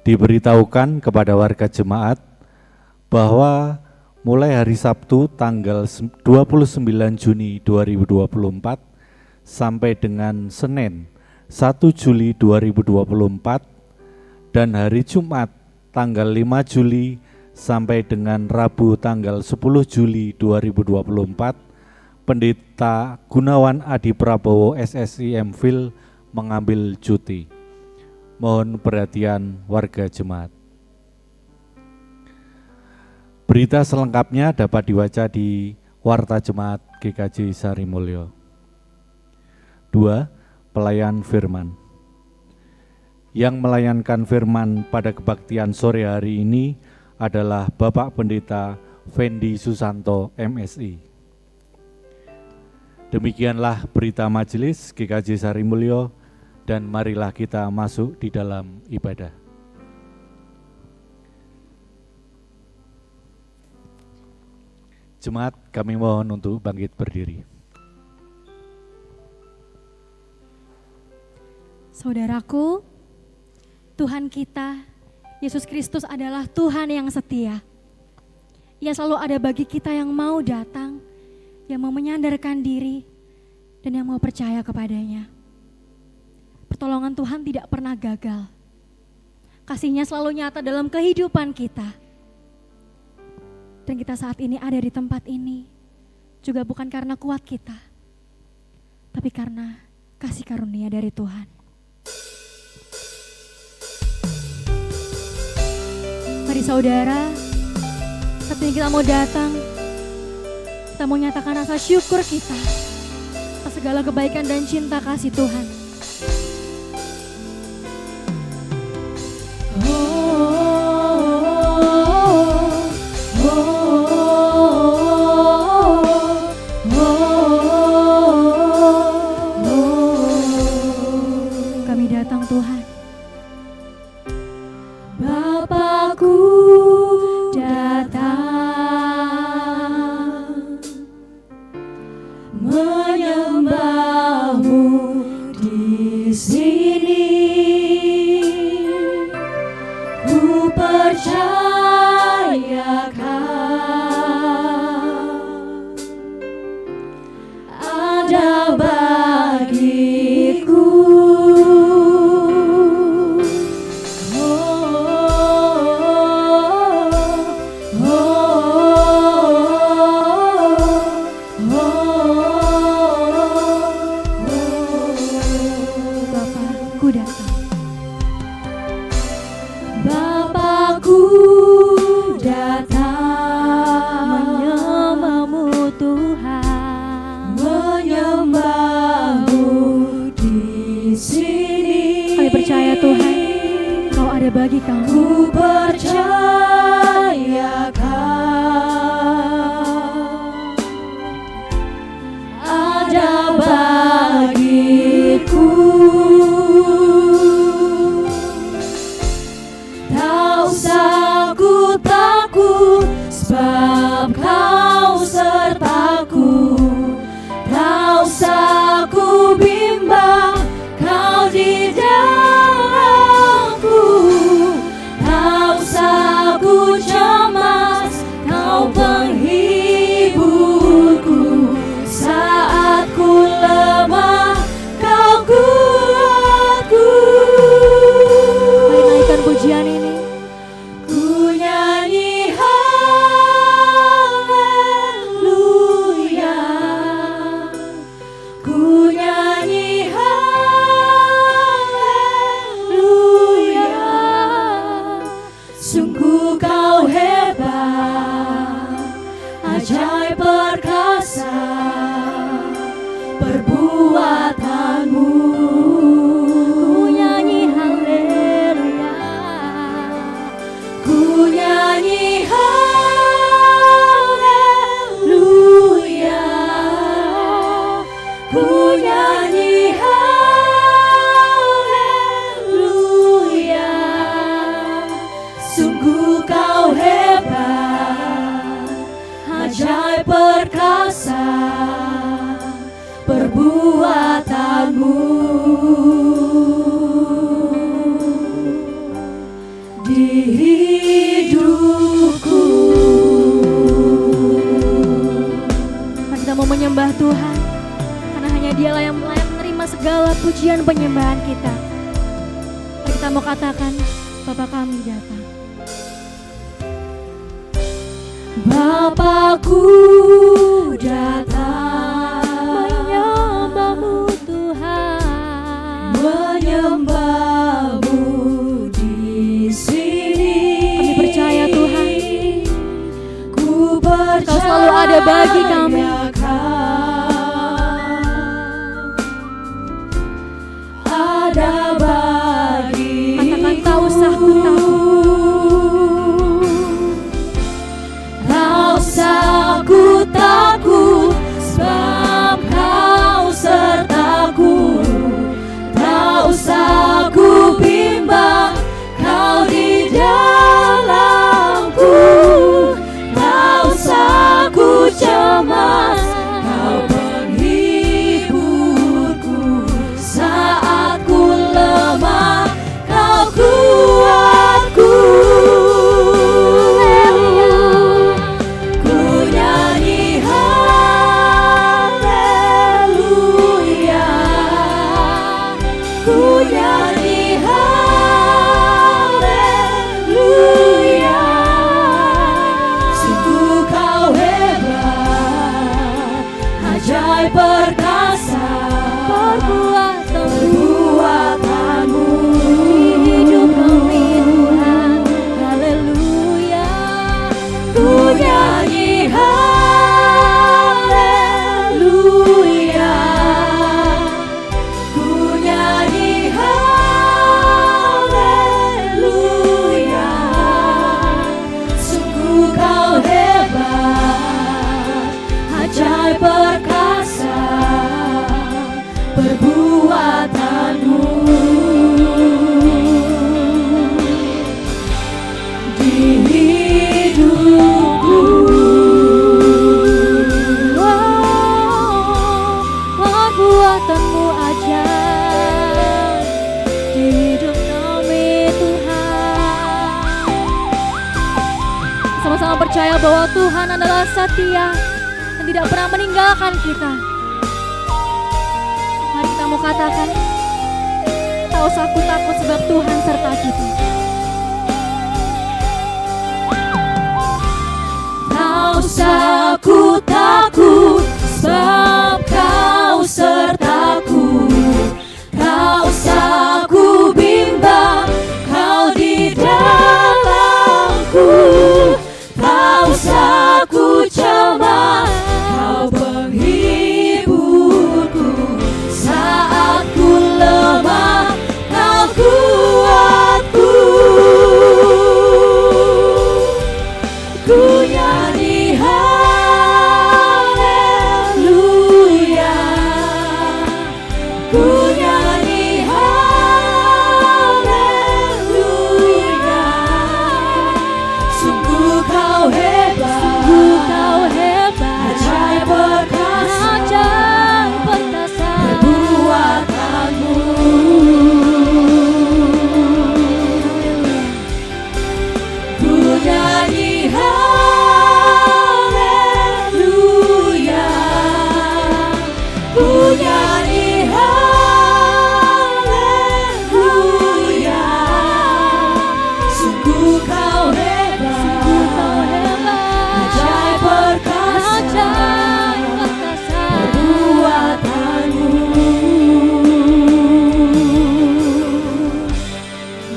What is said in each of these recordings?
diberitahukan kepada warga jemaat bahwa mulai hari Sabtu tanggal 29 Juni 2024 sampai dengan Senin 1 Juli 2024 dan hari Jumat tanggal 5 Juli sampai dengan Rabu tanggal 10 Juli 2024, Pendeta Gunawan Adi Prabowo SSI MPhil mengambil cuti. Mohon perhatian warga jemaat. Berita selengkapnya dapat dibaca di Warta Jemaat GKJ Sarimulyo. 2. Pelayan firman. Yang melayankan firman pada kebaktian sore hari ini adalah Bapak Pendeta Fendi Susanto MSI. Demikianlah berita majelis GKJ Sarimulyo, dan marilah kita masuk di dalam ibadah. Jemaat, kami mohon untuk bangkit berdiri. Saudaraku, Tuhan kita, Yesus Kristus adalah Tuhan yang setia. Ia selalu ada bagi kita yang mau datang, yang mau menyandarkan diri, dan yang mau percaya kepadanya. Pertolongan Tuhan tidak pernah gagal. Kasih-Nya selalu nyata dalam kehidupan kita. Dan kita saat ini ada di tempat ini juga bukan karena kuat kita, tapi karena kasih karunia dari Tuhan. Mari saudara, saat ini kita mau datang, kita mau nyatakan rasa syukur kita atas segala kebaikan dan cinta kasih Tuhan. Kami datang Tuhan. Bapakku datang menyembah-Mu di sini. Ku percayakan ada bagiku. Bapakku datang. Bapakku datang menyembah-Mu Tuhan, menyembah-Mu di sini. Kami percaya Tuhan, Kau ada bagi kami. Ku percayakan ada bagiku. Tak usah ku takut, sebab Kau sertaku. Tak usah ku bimbang, Kau di dalamku. persembahan kita. Mari kita mau katakan, Bapa kami datang. Bapakku datang, menyembahmu Tuhan, menyembahmu di sini. Kami percaya Tuhan, Kau selalu ada bagi kami. Ada bagi. Katakan tak usah ku takut. Tak usah ku takut, sebab Kau sertaku. Tak usah ku bimbang, Kau di dalamku. Tak usah ku cemas, Kau penghiburku. Saat ku lemah, Kau kuatku. Ku nyanyi haleluya, ku nyanyi haleluya. Sungguh Kau hebat, ajaib perkasa perbuatanmu di hidup kami Tuhan. Haleluya, ku nyanyi haleluya, ku nyanyi haleluya. Sungguh Kau hebat, ajaib perkasa perbuatanmu di hidupku. Oh, perbuatanmu ajaib di hidup kami Tuhan. Sama-sama percaya bahwa Tuhan adalah setia dan tidak pernah meninggalkan kita. Mari kita mau katakan, tak usah aku takut sebab Tuhan serta kita. Tak usah aku takut sebab Kau sertaku. Tak usah aku bimbang, Kau di dalamku. Tak usah aku cemas, Kau penghiburku. Saat ku lemah, Kau kuatku. Ku nyanyi haleluya, ku nyanyi haleluya. Sungguh Kau hebat, ajaib perkasa perbuatanmu. Ku nyanyi haleluya, ku nyanyi haleluya. Sungguh Kau hebat, ajaib perkasa perbuatanmu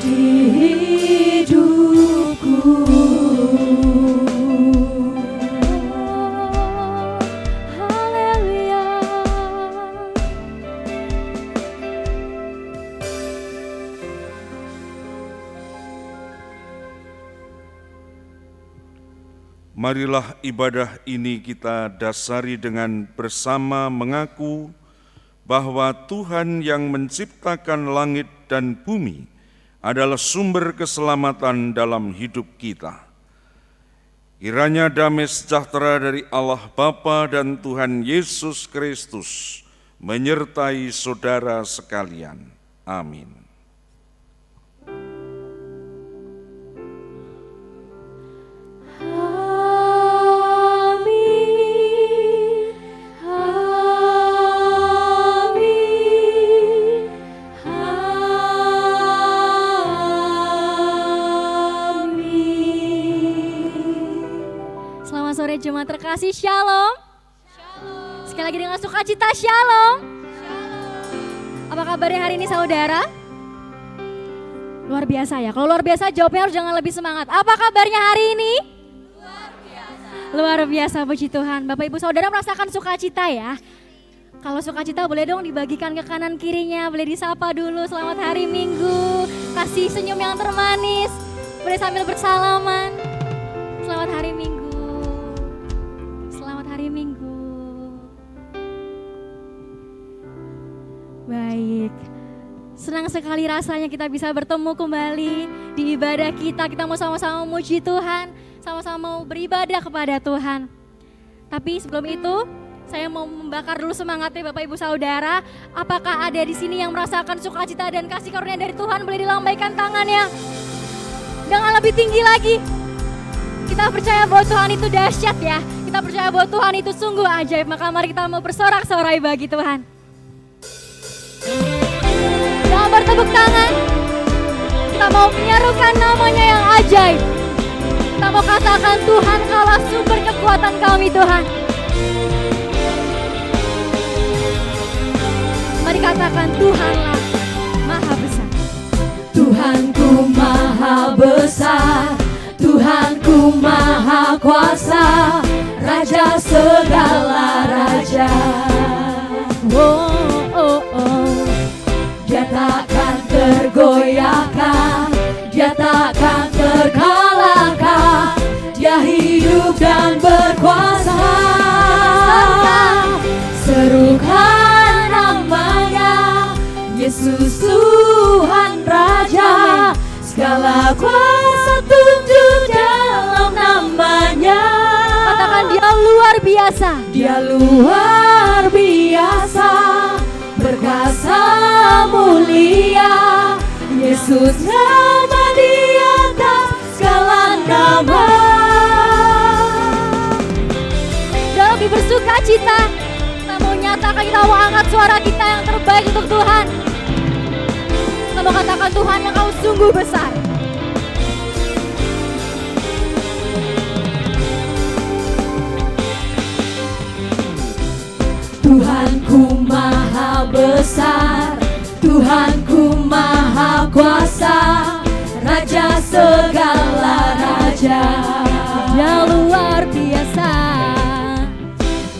di hidupku. Haleluya. Marilah ibadah ini kita dasari dengan bersama mengaku bahwa Tuhan yang menciptakan langit dan bumi adalah sumber keselamatan dalam hidup kita. Kiranya damai sejahtera dari Allah Bapa dan Tuhan Yesus Kristus menyertai saudara sekalian. Amin. Amin, amin, jemaat terkasih, shalom. Sekali lagi dengan sukacita, shalom. Apa kabarnya hari ini saudara? Luar biasa ya, kalau luar biasa jawabnya harus jangan lebih semangat. Apa kabarnya hari ini? Luar biasa, puji Tuhan. Bapak Ibu Saudara merasakan sukacita ya? Kalau sukacita boleh dong dibagikan ke kanan kirinya, boleh disapa dulu, selamat hari Minggu. Kasih senyum yang termanis, boleh sambil bersalaman. Selamat hari Minggu. Selamat hari Minggu. Baik. Senang sekali rasanya kita bisa bertemu kembali di ibadah kita. Kita mau sama-sama memuji Tuhan, sama-sama mau beribadah kepada Tuhan. Tapi sebelum itu, saya mau membakar dulu semangatnya Bapak Ibu Saudara. Apakah ada di sini yang merasakan sukacita dan kasih karunia dari Tuhan? Boleh dilambaikan tangannya. Dengan lebih tinggi lagi. Kita percaya bahwa Tuhan itu dahsyat ya. Kita percaya bahwa Tuhan itu sungguh ajaib. Maka mari kita mau bersorak-sorai bagi Tuhan. Jangan bertepuk tangan. Kita mau menyerukan namanya yang ajaib. Kita mau katakan Tuhan kaulah sumber kekuatan kami Tuhan. Mari katakan Tuhanlah maha besar. Tuhanku maha besar, Tuhanku maha kuasa, Raja segala raja. Oh, oh, oh. Dia takkan tergoyahkan, dia takkan terkalahkan, dia hidup dan berkuasa. Serukan namanya, Yesus Tuhan Raja, segala kuasa tunduk dalam namanya. Katakan dia luar biasa. Dia luar biasa, berkuasa mulia, Yesus nama di atas segala nama. Dan lebih bersuka cita, kita mau nyatakan, kita mau angkat suara kita yang terbaik untuk Tuhan. Kita mau katakan Tuhan yang kau sungguh besar. Tuhanku maha besar, Tuhanku maha kuasa, Raja segala raja. Dia luar biasa.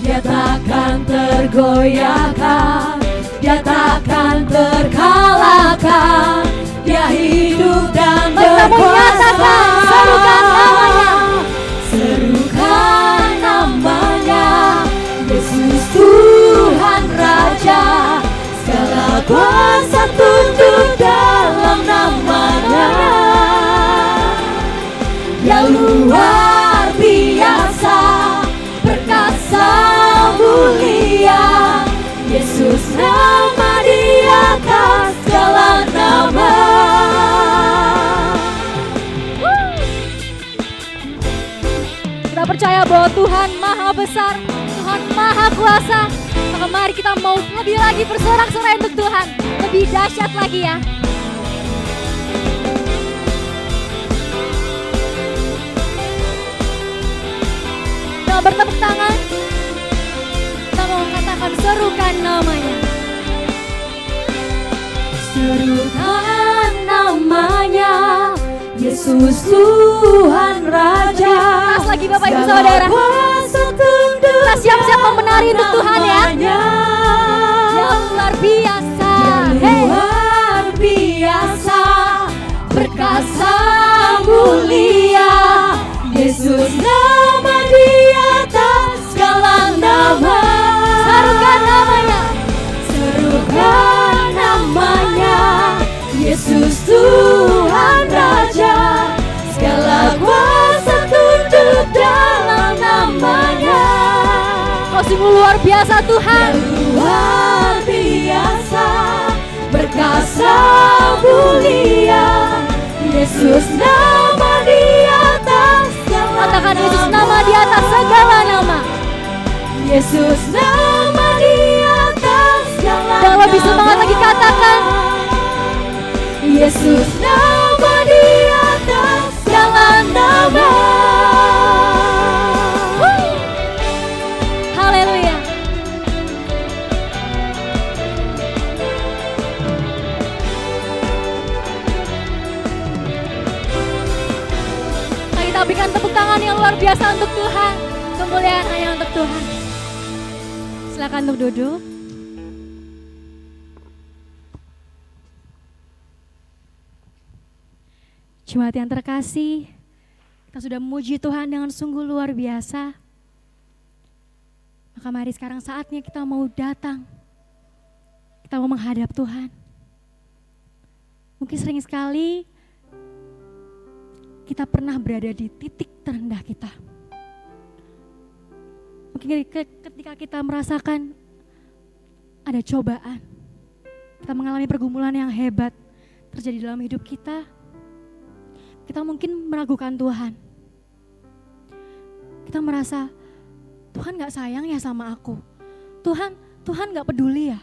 Dia takkan tergoyahkan, dia takkan terkalahkan, dia hidup dan berkuasa. Serukan namanya. Serukan namanya, Yesus Tuhan Raja, segala kuasa tunduk dalam namanya. Dia luar biasa, perkasa mulia, Yesus nama di atas segala nama. Kita percaya bahwa Tuhan maha besar, Tuhan maha kuasa. Maka mari kita mau lebih lagi bersorak-sorai untuk Tuhan. Lebih dahsyat lagi ya. Kita bertepuk tangan. Kita mau katakan serukan namanya. Serukan namanya, Yesus Tuhan Raja. Keras lagi Bapak Ibu Saudara. Kita siap-siap membenari untuk Tuhan ya. Yang luar biasa. Luar biasa, perkasa mulia, Yesus nama di atas segala nama. Serukan namanya. Serukan namanya, Yesus Tuhan Raja, segala kuasa tunduk dalam namanya. Kau sungguh luar biasa Tuhan. Luar biasa, berkuasa mulia, Yesus nama di atas segala. Katakan Yesus nama di atas segala nama. Yesus nama di atas segala. Dan lebih semangat lagi katakan. Yesus nama di atas segala nama. luar biasa untuk Tuhan. Kemuliaan hanya untuk Tuhan. Silakan untuk duduk. Jemaat yang terkasih, kita sudah memuji Tuhan dengan sungguh luar biasa. Maka mari sekarang saatnya kita mau datang. Kita mau menghadap Tuhan. Mungkin sering sekali kita pernah berada di titik terendah kita. Mungkin ketika kita merasakan ada cobaan, kita mengalami pergumulan yang hebat terjadi dalam hidup kita, kita mungkin meragukan Tuhan. Kita merasa, Tuhan gak sayang ya sama aku. Tuhan gak peduli ya.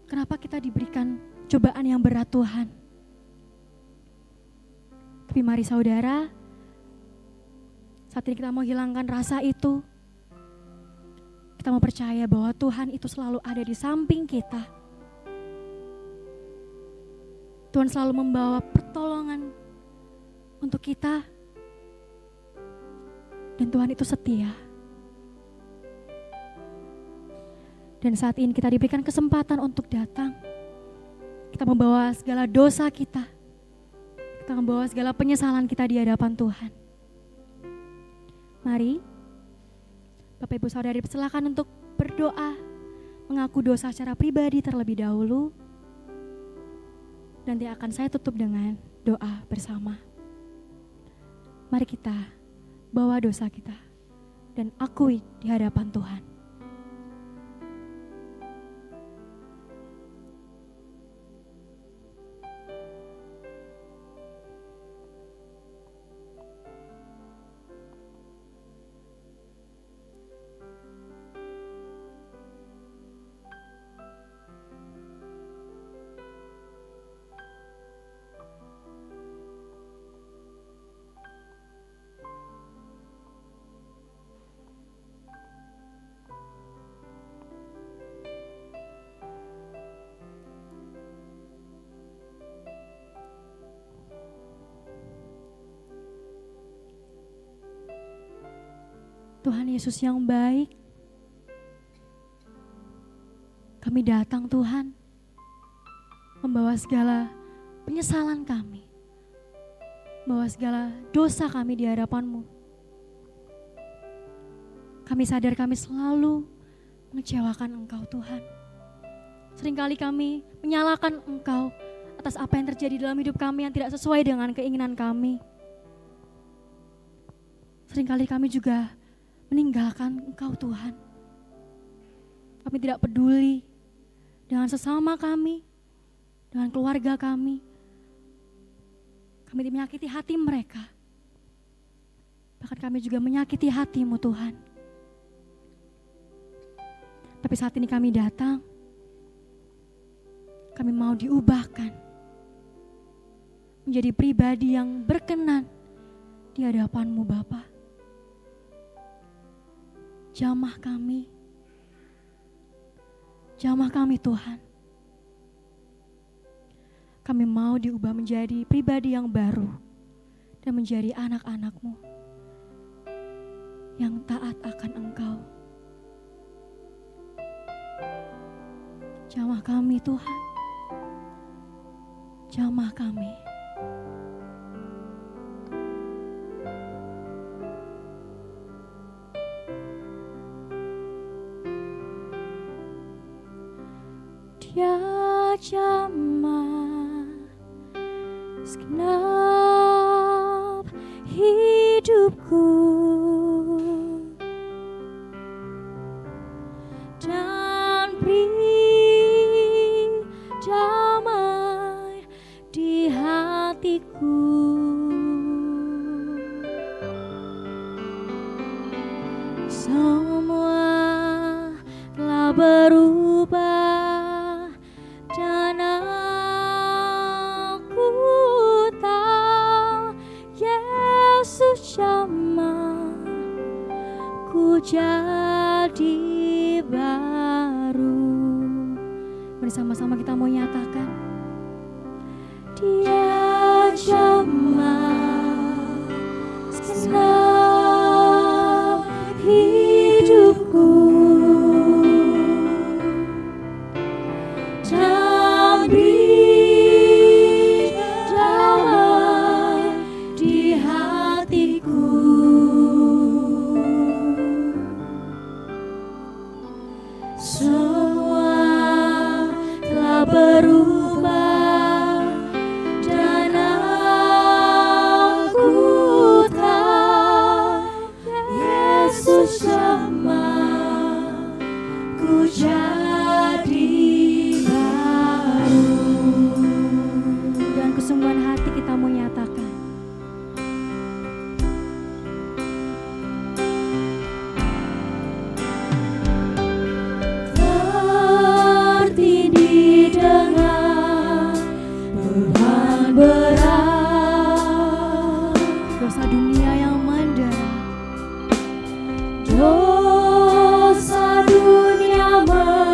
Kenapa kita diberikan cobaan yang berat Tuhan? Tapi mari saudara, saat ini kita mau hilangkan rasa itu. Kita mau percaya bahwa Tuhan itu selalu ada di samping kita. Tuhan selalu membawa pertolongan untuk kita. Dan Tuhan itu setia. Dan saat ini kita diberikan kesempatan untuk datang. Kita membawa segala dosa kita. Kita membawa segala penyesalan kita di hadapan Tuhan. Mari, Bapak Ibu Saudari, silakan untuk berdoa, mengaku dosa secara pribadi terlebih dahulu. Nanti akan saya tutup dengan doa bersama. Mari kita bawa dosa kita dan akui di hadapan Tuhan. Tuhan Yesus yang baik, kami datang Tuhan, membawa segala penyesalan kami, membawa segala dosa kami di hadapan-Mu. Kami sadar kami selalu mengecewakan Engkau Tuhan. Seringkali kami menyalahkan Engkau atas apa yang terjadi dalam hidup kami yang tidak sesuai dengan keinginan kami. Seringkali kami juga meninggalkan Engkau Tuhan. Kami tidak peduli dengan sesama kami, dengan keluarga kami. Kami menyakiti hati mereka. Bahkan kami juga menyakiti hati-Mu Tuhan. Tapi saat ini kami datang, kami mau diubahkan menjadi pribadi yang berkenan di hadapan-Mu Bapa. Jamah kami Tuhan. Kami mau diubah menjadi pribadi yang baru dan menjadi anak-anak-Mu yang taat akan Engkau. Jamah kami Tuhan, jamah kami. Dia jamah segenap hidupku dan beri damai di hatiku. Semua telah berubah. Jadi baru. Mari sama-sama kita mau nyatakan. Dia jamah segenap Tuhan berat, dosa dunia yang mendera, dosa dunia mendera.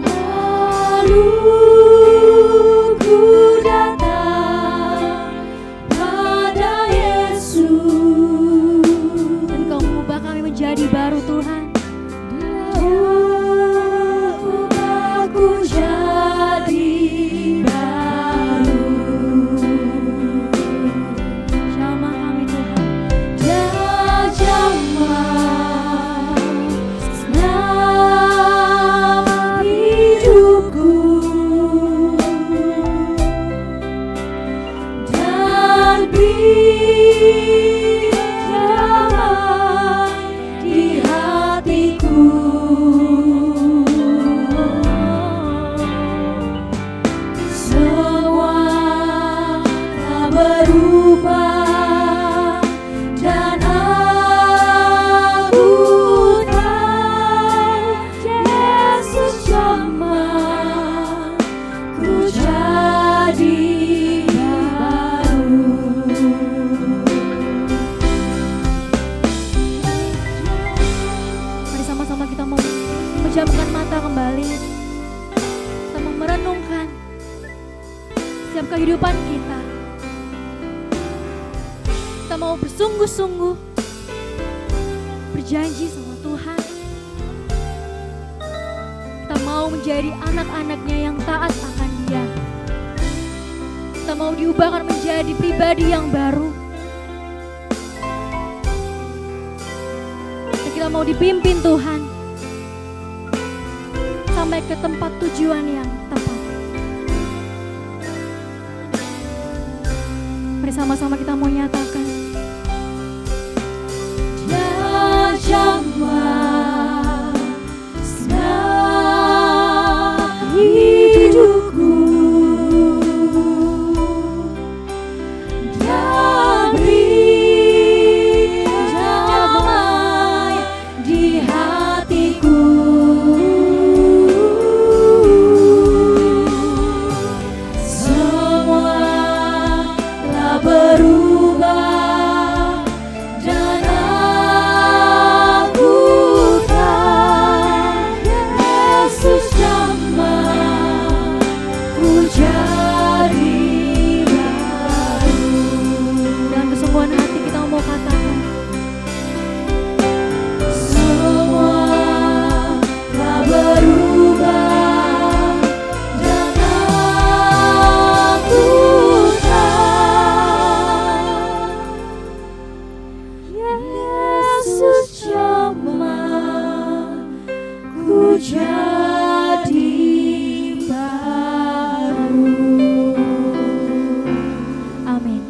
Lalu ku datang pada Yesus, dan Kau mengubah kami menjadi baru Tuhan. Aku jadi baru. Jamah kami Tuhan, Jamah senang hidupku, dan beri damai di hatiku. Semua tak berubah, dan aku tahu Yesus jamah ku jadi baru. mari sama-sama kita mau memejamkan mata kembali. Kita mau merenungkan setiap kehidupan kita. Kita mau bersungguh-sungguh berjanji sama Tuhan. Kita mau menjadi anak-anaknya yang taat akan Dia. Kita mau diubahkan menjadi pribadi yang baru. Dan kita mau dipimpin Tuhan sampai ke tempat tujuan yang tepat. Mari sama-sama kita mau nyatakan, Jamah senang hidupku, dan beri damai di hatiku. Semua telah berubah, dan aku tahu Yesus jamah ku jadi baru. dengan kesungguhan hati kita mau katakan, Semua telah berubah, dan aku tahu Yesus jamah ku jadi baru. amin.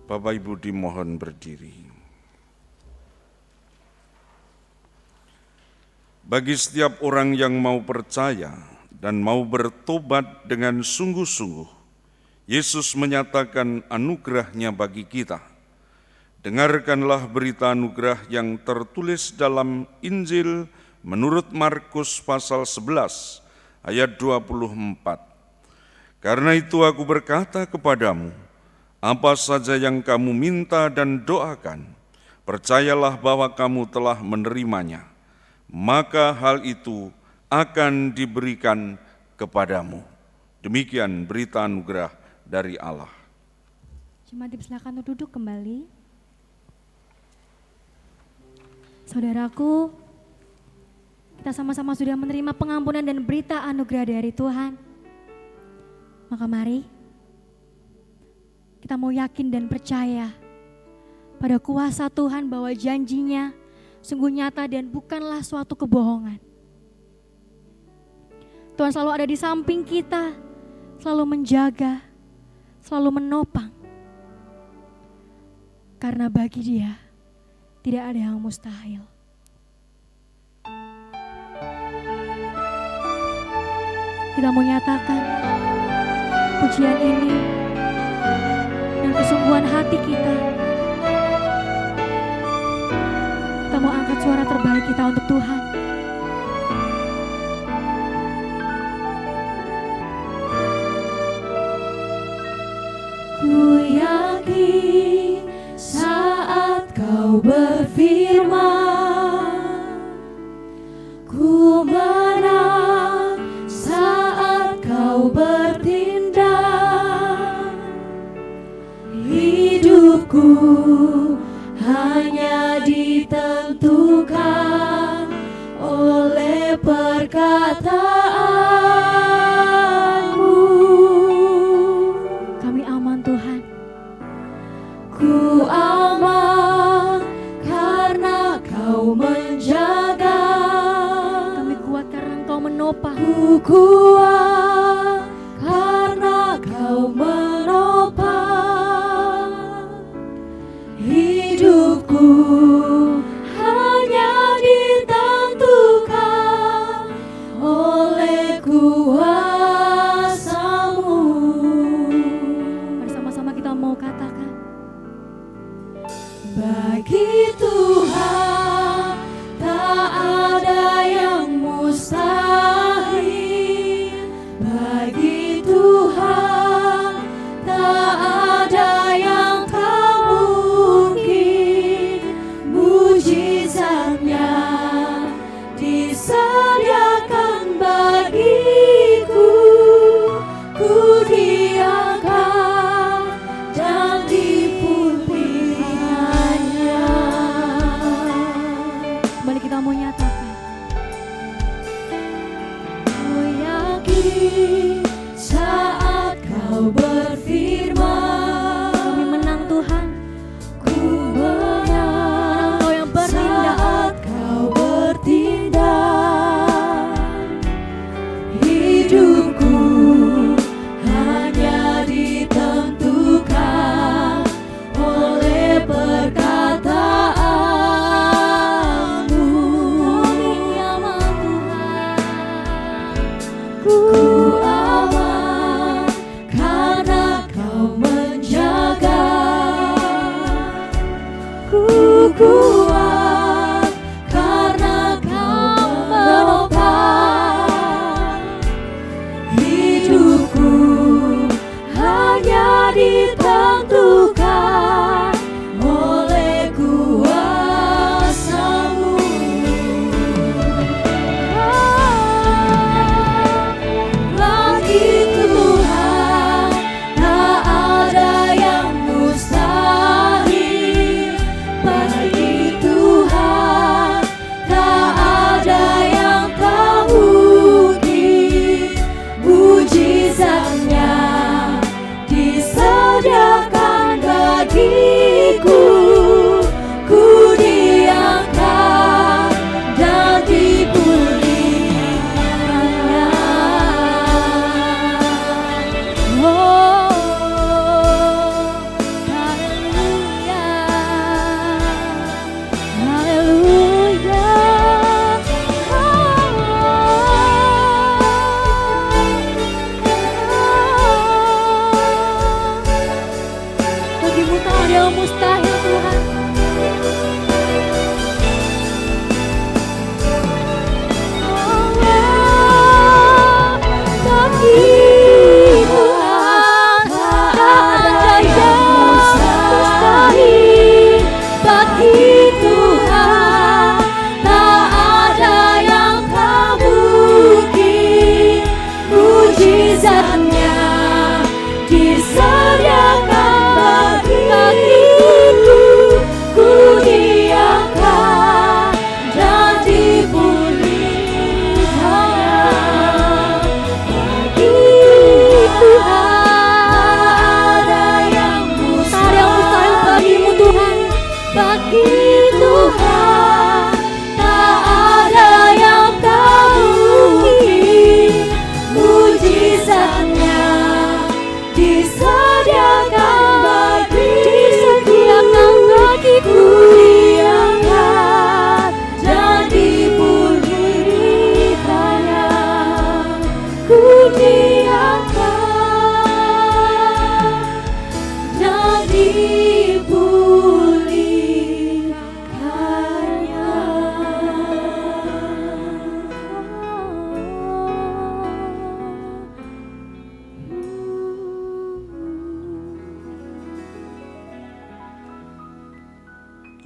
Bapak Ibu dimohon berdiri. Bagi setiap orang yang mau percaya dan mau bertobat dengan sungguh-sungguh, Yesus menyatakan anugerah-Nya bagi kita. Dengarkanlah berita anugerah yang tertulis dalam Injil menurut Markus pasal 11 ayat 24. Karena itu aku berkata kepadamu, apa saja yang kamu minta dan doakan, percayalah bahwa kamu telah menerimanya, maka hal itu akan diberikan kepadamu. Demikian berita anugerah dari Allah. Jemaat dipersilakan untuk duduk kembali. Saudaraku, kita sama-sama sudah menerima pengampunan dan berita anugerah dari Tuhan. Maka mari kita mau yakin dan percaya pada kuasa Tuhan bahwa janjinya sungguh nyata dan bukanlah suatu kebohongan. Tuhan selalu ada di samping kita, selalu menjaga, selalu menopang. Karena bagi Dia tidak ada yang mustahil. Kita mau nyatakan pujian ini dan dengan kesungguhan hati kita. Kita mau angkat suara terbaik kita untuk Tuhan. Ku yakin saat kau berfirman, ku menang saat kau bertindak. Hidupku hanya ditentukan oleh perkataanmu. Kami aman Tuhan. Ku aman karena kau menjaga. Kami kuat karena Engkau menopang. Ku kuat karena kau menopang. Hidupku hanya ditentukan oleh kuasa-Mu. Bersama-sama kita mau katakan, Bagi Tuhan tak ada yang mustahil. Bagi Tuhan tak ada yang tak mungkin. Mujizatnya disediakan bagiku. Ku diangkat dan dipulihkannya. kembali kita mau nyatakan, Ku yakin saat kau berfirman, kami menang Tuhan. ku menang Engkau yang bertindak. saat kau bertindak. Hidupku hanya ditentukan oleh perkataanmu. Kami aman Tuhan. Ku aman karena kau menjaga. Ku kuat karena kau menopang. Hidupku hanya ditentukan oleh kuasa-Mu. Bagi Tuhan tak ada yang mustahil. Bagi Tuhan tak ada yang tak mungkin. Mujizatnya disediakan bagiku. Ku diangkat dan dipulihkannya. Oh, haleluya, haleluya. Bagimu tak ada yang mustahil Tuhan. Bagi Tuhan tak ada yang mustahil. Bagi Tuhan tak ada yang tak mungkin. Mujizatnya disediakan bagiku.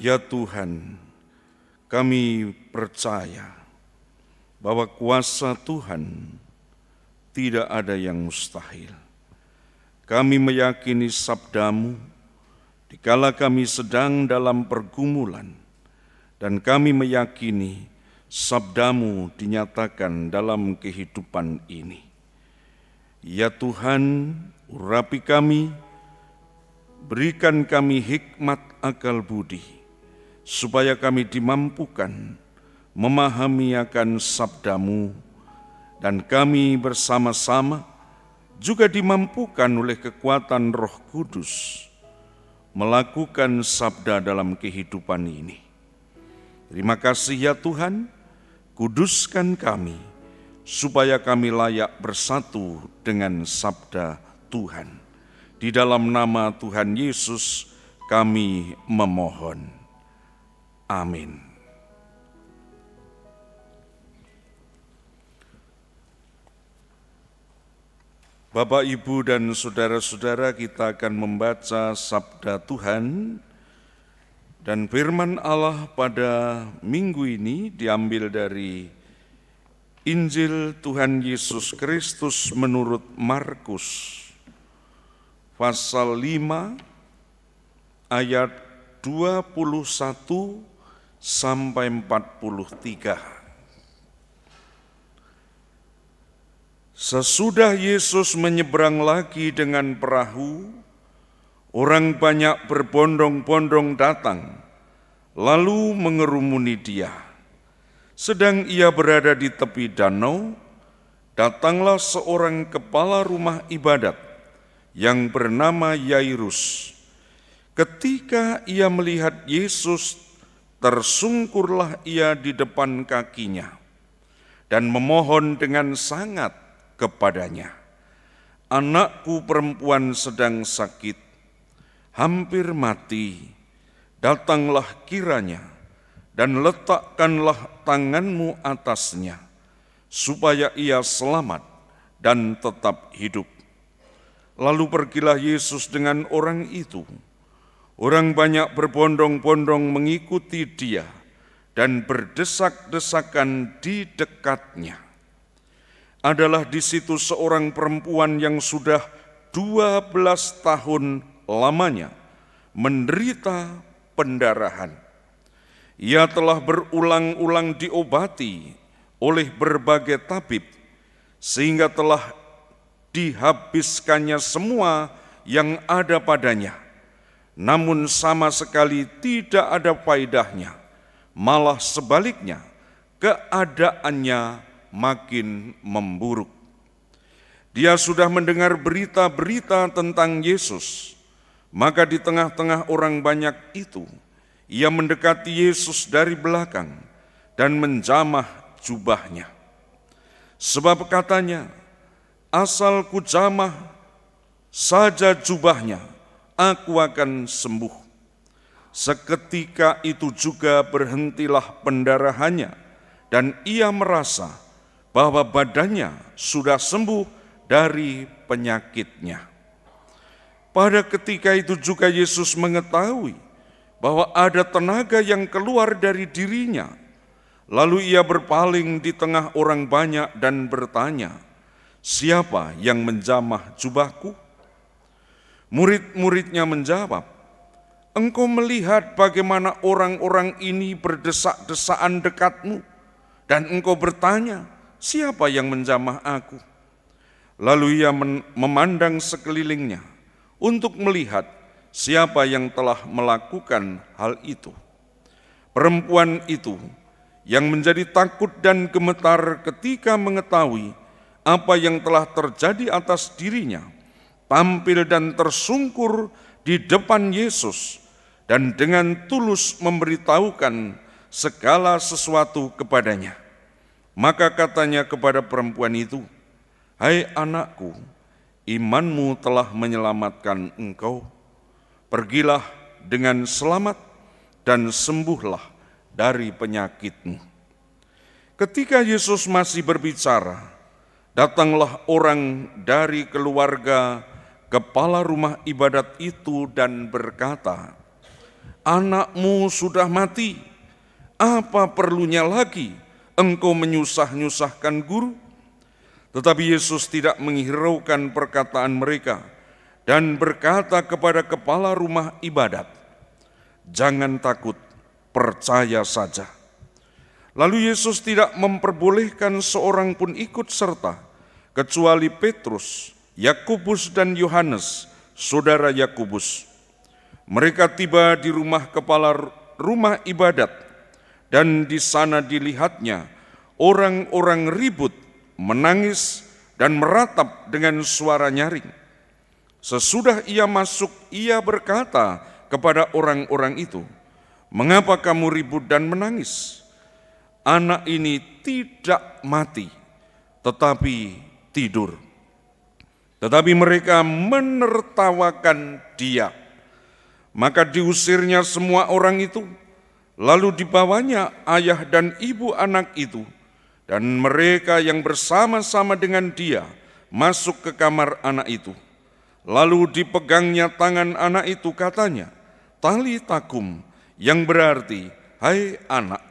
Ya Tuhan, kami percaya bahwa kuasa Tuhan tidak ada yang mustahil. Kami meyakini sabda-Mu dikala kami sedang dalam pergumulan, dan kami meyakini sabda-Mu dinyatakan dalam kehidupan ini. Ya Tuhan, urapi kami, berikan kami hikmat akal budi, supaya kami dimampukan memahami akan sabda-Mu, dan kami bersama-sama juga dimampukan oleh kekuatan Roh Kudus melakukan sabda dalam kehidupan ini. Terima kasih ya Tuhan, kuduskan kami, supaya kami layak bersatu dengan sabda Tuhan. Di dalam nama Tuhan Yesus kami memohon. Amin. Bapak, Ibu, dan saudara-saudara, kita akan membaca sabda Tuhan, dan firman Allah pada minggu ini diambil dari Injil Tuhan Yesus Kristus menurut Markus, pasal 5, ayat 21 sampai 43. Sesudah Yesus menyeberang lagi dengan perahu, orang banyak berbondong-bondong datang, lalu mengerumuni Dia. Sedang Ia berada di tepi danau, datanglah seorang kepala rumah ibadat yang bernama Yairus. Ketika ia melihat Yesus, tersungkurlah ia di depan kakinya dan memohon dengan sangat kepadanya, "Anakku perempuan sedang sakit, hampir mati. Datanglah kiranya dan letakkanlah tanganmu atasnya, supaya ia selamat dan tetap hidup." Lalu pergilah Yesus dengan orang itu. Orang banyak berbondong-bondong mengikuti Dia dan berdesak-desakan di dekatnya. Adalah di situ seorang perempuan yang sudah 12 tahun lamanya menderita pendarahan. Ia telah berulang-ulang diobati oleh berbagai tabib, sehingga telah dihabiskannya semua yang ada padanya. Namun sama sekali tidak ada faedahnya, malah sebaliknya keadaannya makin memburuk. Dia sudah mendengar berita-berita tentang Yesus, maka di tengah-tengah orang banyak itu, ia mendekati Yesus dari belakang dan menjamah jubahnya. Sebab katanya, "Asal ku jamah saja jubahnya, aku akan sembuh." Seketika itu juga berhentilah pendarahannya, dan ia merasa bahwa badannya sudah sembuh dari penyakitnya. Pada ketika itu juga Yesus mengetahui bahwa ada tenaga yang keluar dari dirinya. Lalu ia berpaling di tengah orang banyak dan bertanya, "Siapa yang menjamah jubahku?" Murid-muridnya menjawab, "Engkau melihat bagaimana orang-orang ini berdesak-desakan dekatmu, dan engkau bertanya, 'Siapa yang menjamah aku?'" Lalu ia memandang sekelilingnya untuk melihat siapa yang telah melakukan hal itu. Perempuan itu yang menjadi takut dan gemetar ketika mengetahui apa yang telah terjadi atas dirinya, tampil dan tersungkur di depan Yesus dan dengan tulus memberitahukan segala sesuatu kepadanya. Maka katanya kepada perempuan itu, "Hai anakku, imanmu telah menyelamatkan engkau. Pergilah dengan selamat dan sembuhlah dari penyakitmu." Ketika Yesus masih berbicara, datanglah orang dari keluarga kepala rumah ibadat itu dan berkata, anakmu sudah mati, apa perlunya lagi engkau menyusah-nyusahkan guru?" Tetapi Yesus tidak menghiraukan perkataan mereka dan berkata kepada kepala rumah ibadat, "Jangan takut, percaya saja." Lalu Yesus tidak memperbolehkan seorang pun ikut serta, kecuali Petrus, Yakobus dan Yohanes, saudara Yakobus. Mereka tiba di rumah kepala rumah ibadat, dan di sana dilihatnya orang-orang ribut, menangis, dan meratap dengan suara nyaring. Sesudah ia masuk, ia berkata kepada orang-orang itu, "Mengapa kamu ribut dan menangis? Anak ini tidak mati, tetapi tidur." Tetapi mereka menertawakan dia. Maka diusirnya semua orang itu, lalu dibawanya ayah dan ibu anak itu, dan mereka yang bersama-sama dengan dia masuk ke kamar anak itu. Lalu dipegangnya tangan anak itu, katanya, "Talitakum," yang berarti, "Hai anak,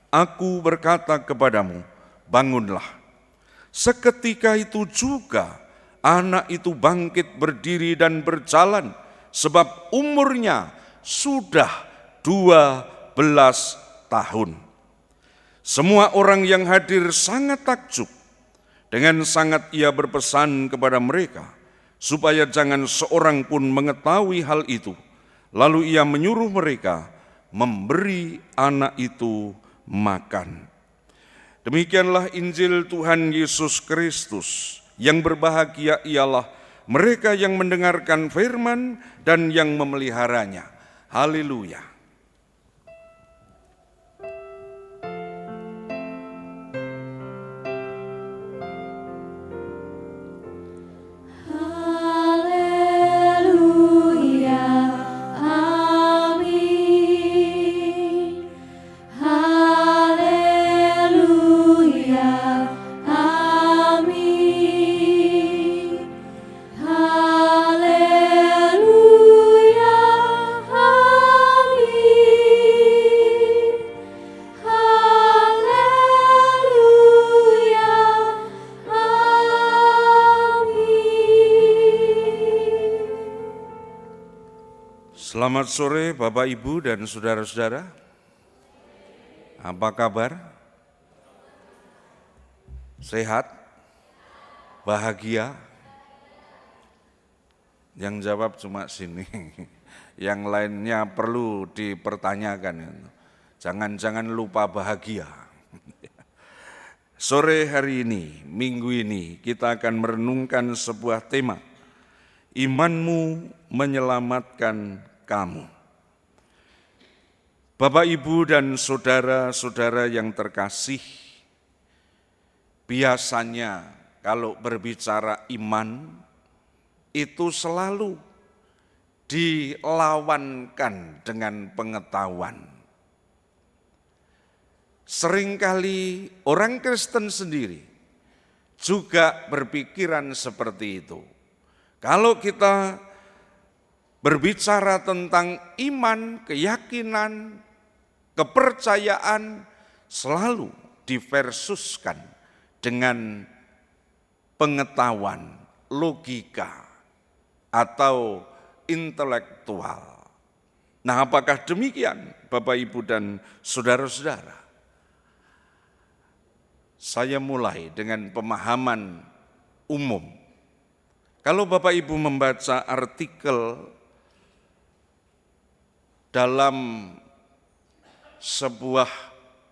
aku berkata kepadamu, bangunlah." Seketika itu juga anak itu bangkit berdiri dan berjalan, sebab umurnya sudah 12 tahun. Semua orang yang hadir sangat takjub. Dengan sangat ia berpesan kepada mereka, supaya jangan seorang pun mengetahui hal itu. Lalu ia menyuruh mereka memberi anak itu makan. Demikianlah Injil Tuhan Yesus Kristus. Yang berbahagia ialah mereka yang mendengarkan firman dan yang memeliharanya. Haleluya. Selamat sore Bapak, Ibu, dan saudara-saudara. Apa kabar? Sehat? Bahagia? Yang jawab cuma sini. Yang lainnya perlu dipertanyakan. Jangan-jangan lupa bahagia. Sore hari ini, minggu ini, kita akan merenungkan sebuah tema. Imanmu menyelamatkan kamu. Bapak, Ibu, dan saudara-saudara yang terkasih, biasanya kalau berbicara iman, itu selalu dilawankan dengan pengetahuan. Seringkali orang Kristen sendiri juga berpikiran seperti itu. Kalau kita berbicara tentang iman, keyakinan, kepercayaan, selalu diversuskan dengan pengetahuan, logika, atau intelektual. Nah, apakah demikian Bapak, Ibu, dan saudara-saudara? Saya mulai dengan pemahaman umum. Kalau Bapak Ibu membaca artikel dalam sebuah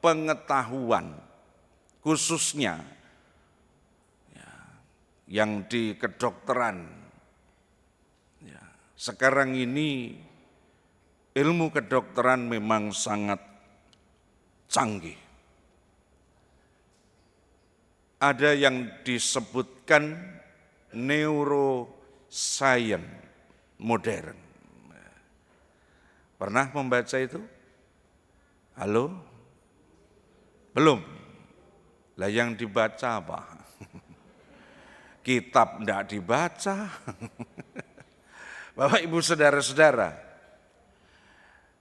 pengetahuan, khususnya yang di kedokteran, sekarang ini ilmu kedokteran memang sangat canggih. Ada yang disebutkan neuroscience modern. Pernah membaca itu? Halo? Belum? Lah yang dibaca apa? Kitab enggak dibaca. Bapak, Ibu, saudara-saudara,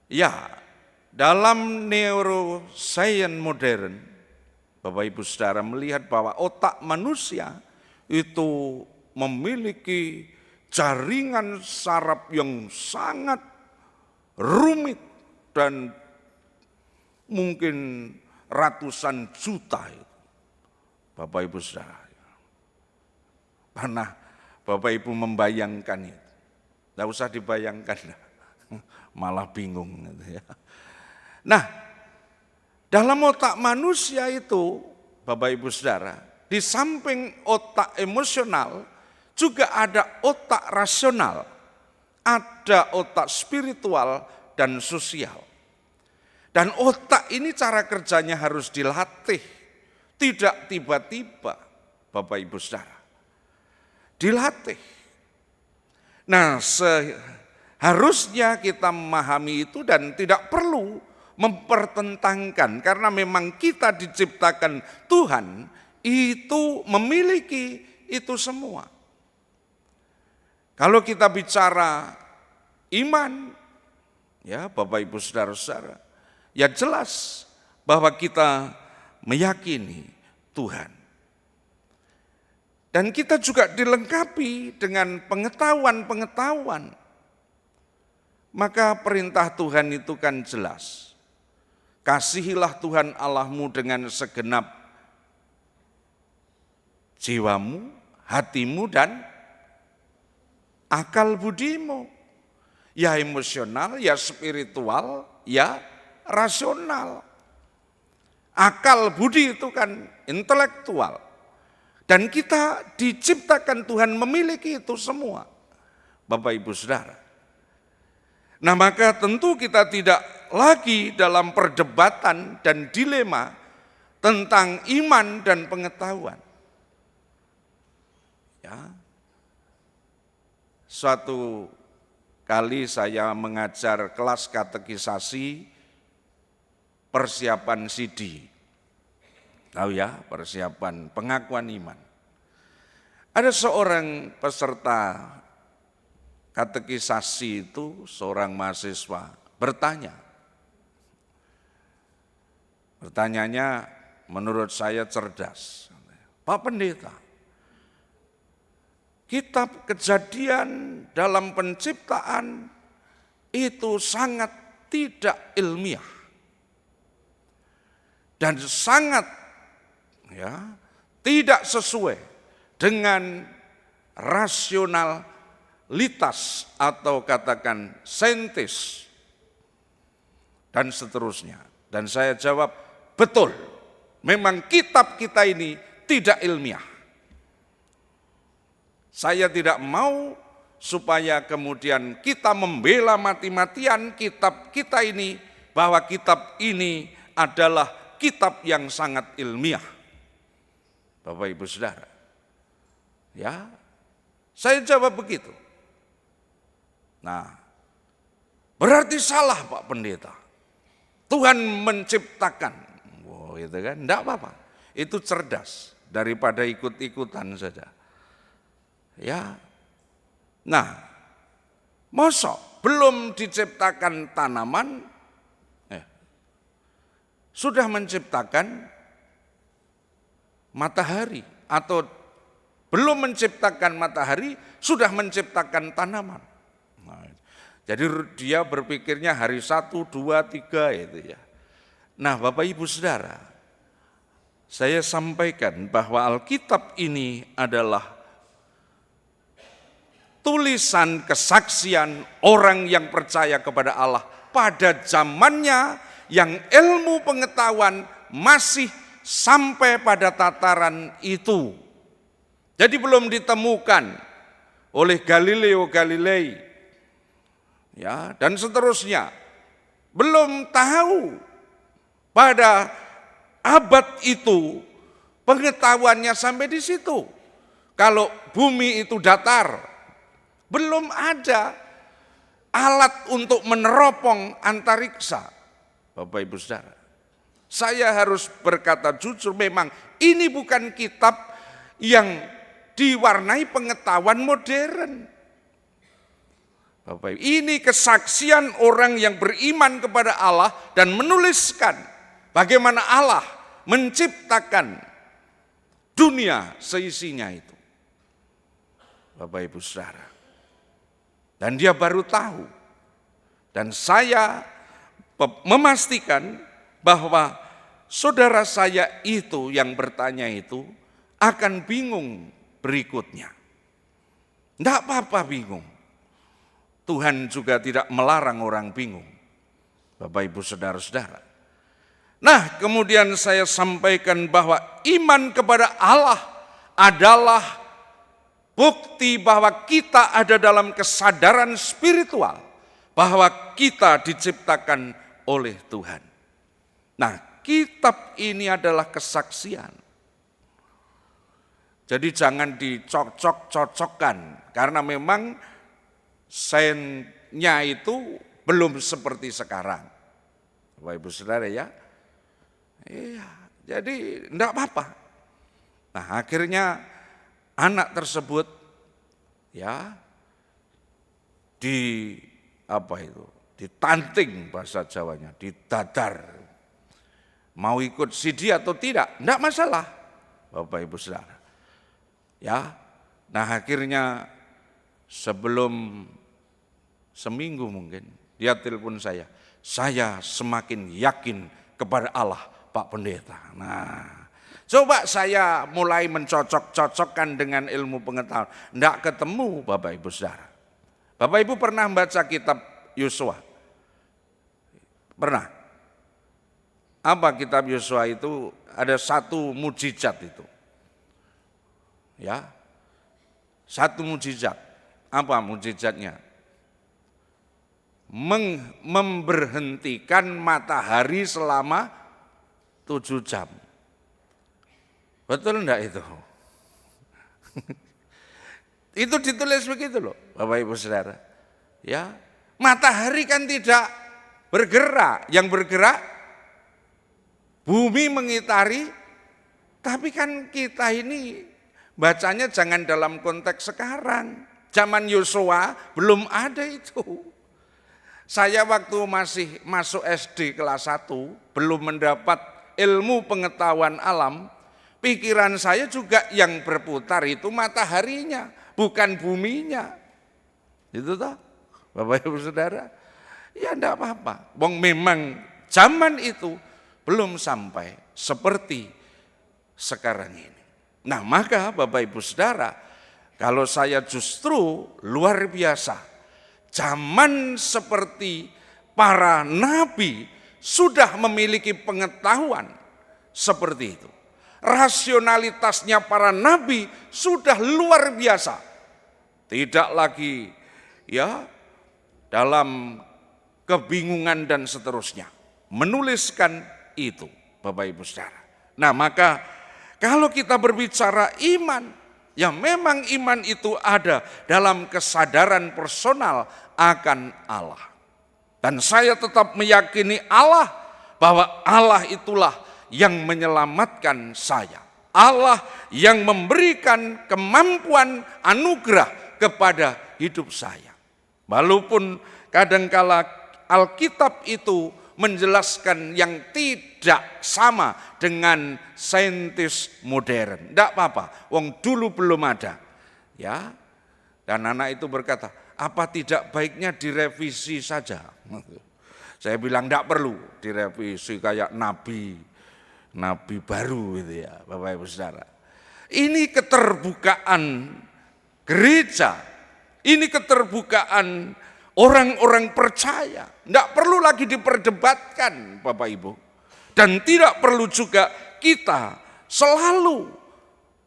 Ya, dalam neuroscience modern, Bapak Ibu Saudara melihat bahwa otak manusia itu memiliki jaringan saraf yang sangat rumit dan mungkin ratusan juta itu. Bapak Ibu Saudara. Pernah Bapak Ibu membayangkan itu? Tidak usah dibayangkan, malah bingung. Gitu ya. Nah, dalam otak manusia itu, Bapak Ibu Saudara, di samping otak emosional, juga ada otak rasional, ada otak spiritual dan sosial. Dan otak ini cara kerjanya harus dilatih, tidak tiba-tiba, Bapak Ibu Saudara. Dilatih. Nah, seharusnya kita memahami itu dan tidak perlu mempertentangkan, karena memang kita diciptakan Tuhan itu memiliki itu semua. Kalau kita bicara iman, ya Bapak Ibu Saudara-saudara, ya jelas bahwa kita meyakini Tuhan. Dan kita juga dilengkapi dengan pengetahuan-pengetahuan. Maka perintah Tuhan itu kan jelas. Kasihilah Tuhan Allahmu dengan segenap jiwamu, hatimu, dan akal budimu. Ya emosional, ya spiritual, ya rasional. Akal budi itu kan intelektual. Dan kita diciptakan Tuhan memiliki itu semua, Bapak Ibu Saudara. Nah maka tentu kita tidak lagi dalam perdebatan dan dilema tentang iman dan pengetahuan. Ya. Suatu kali saya mengajar kelas katekisasi persiapan CD. Tahu ya, persiapan pengakuan iman. Ada seorang peserta katekisasi itu, seorang mahasiswa, bertanya. Pertanyaannya menurut saya cerdas. Pak Pendeta, kitab Kejadian dalam penciptaan itu sangat tidak ilmiah. Dan sangat tidak sesuai dengan rasionalitas atau katakan saintis dan seterusnya. Dan saya jawab, betul, memang kitab kita ini tidak ilmiah. Saya tidak mau supaya kemudian kita membela mati-matian kitab kita ini, bahwa kitab ini adalah kitab yang sangat ilmiah. Bapak Ibu Saudara, ya, saya jawab begitu. Nah, berarti salah Pak Pendeta. Tuhan menciptakan, itu kan, enggak apa-apa. Itu cerdas daripada ikut-ikutan saja. Ya, nah, mosok belum diciptakan tanaman, sudah menciptakan matahari, atau belum menciptakan matahari, sudah menciptakan tanaman. Nah, jadi dia berpikirnya hari 1, 2, 3 itu ya. Nah Bapak Ibu Saudara, saya sampaikan bahwa Alkitab ini adalah tulisan kesaksian orang yang percaya kepada Allah pada zamannya yang ilmu pengetahuan masih sampai pada tataran itu. Jadi belum ditemukan oleh Galileo Galilei, ya, dan seterusnya. Belum tahu pada abad itu pengetahuannya sampai di situ. Kalau bumi itu datar, belum ada alat untuk meneropong antariksa. Bapak Ibu Saudara, saya harus berkata jujur, memang ini bukan kitab yang diwarnai pengetahuan modern. Bapak Ibu, ini kesaksian orang yang beriman kepada Allah dan menuliskan bagaimana Allah menciptakan dunia seisinya itu. Bapak Ibu Saudara. Dan dia baru tahu. Dan saya memastikan bahwa saudara saya itu yang bertanya itu akan bingung berikutnya. Tidak apa-apa bingung. Tuhan juga tidak melarang orang bingung. Bapak Ibu Saudara-saudara. Nah, kemudian saya sampaikan bahwa iman kepada Allah adalah bukti bahwa kita ada dalam kesadaran spiritual. Bahwa kita diciptakan oleh Tuhan. Nah, kitab ini adalah kesaksian. Jadi jangan dicocok-cocokkan. Karena memang sainnya itu belum seperti sekarang. Bapak Ibu Saudara ya. Iya, jadi enggak apa-apa. Nah, akhirnya anak tersebut ya ditanting bahasa Jawanya, didadar. Mau ikut sidi atau tidak, enggak masalah. Bapak Ibu Saudara. Ya. Nah, akhirnya sebelum seminggu mungkin, dia telepon saya semakin yakin kepada Allah Pak Pendeta. Nah, coba saya mulai mencocok-cocokkan dengan ilmu pengetahuan. Tidak ketemu Bapak Ibu Saudara. Bapak Ibu pernah baca kitab Yosua? Pernah? Apa kitab Yosua itu? Ada satu mujizat itu. Ya, satu mujizat. Apa mujizatnya? Memberhentikan matahari selama 7 jam. Betul enggak itu? Itu ditulis begitu loh, Bapak Ibu Saudara. Ya, matahari kan tidak bergerak, yang bergerak bumi mengitari, tapi kan kita ini bacanya jangan dalam konteks sekarang. Zaman Yosua belum ada itu. Saya waktu masih masuk SD kelas 1, belum mendapat ilmu pengetahuan alam, pikiran saya juga yang berputar itu mataharinya, bukan buminya. Itu toh, Bapak Ibu Saudara. Ya enggak apa-apa. Wong memang zaman itu belum sampai seperti sekarang ini. Nah, maka Bapak Ibu Saudara, kalau saya justru luar biasa. Zaman seperti para nabi sudah memiliki pengetahuan seperti itu. Rasionalitasnya para nabi sudah luar biasa. Tidak lagi ya dalam kebingungan dan seterusnya. Menuliskan itu, Bapak Ibu Saudara. Nah, maka kalau kita berbicara iman, ya memang iman itu ada dalam kesadaran personal akan Allah. Dan saya tetap meyakini Allah, bahwa Allah itulah yang menyelamatkan saya. Allah yang memberikan kemampuan anugerah kepada hidup saya. Walaupun kadangkala Alkitab itu menjelaskan yang tidak sama dengan saintis modern. Tidak apa-apa, wong dulu belum ada. Ya. Dan anak itu berkata, apa tidak baiknya direvisi saja? Saya bilang tidak perlu direvisi kayak nabi baru gitu ya, Bapak Ibu Saudara. Ini keterbukaan gereja, ini keterbukaan orang-orang percaya. Tidak perlu lagi diperdebatkan Bapak Ibu. Dan tidak perlu juga kita selalu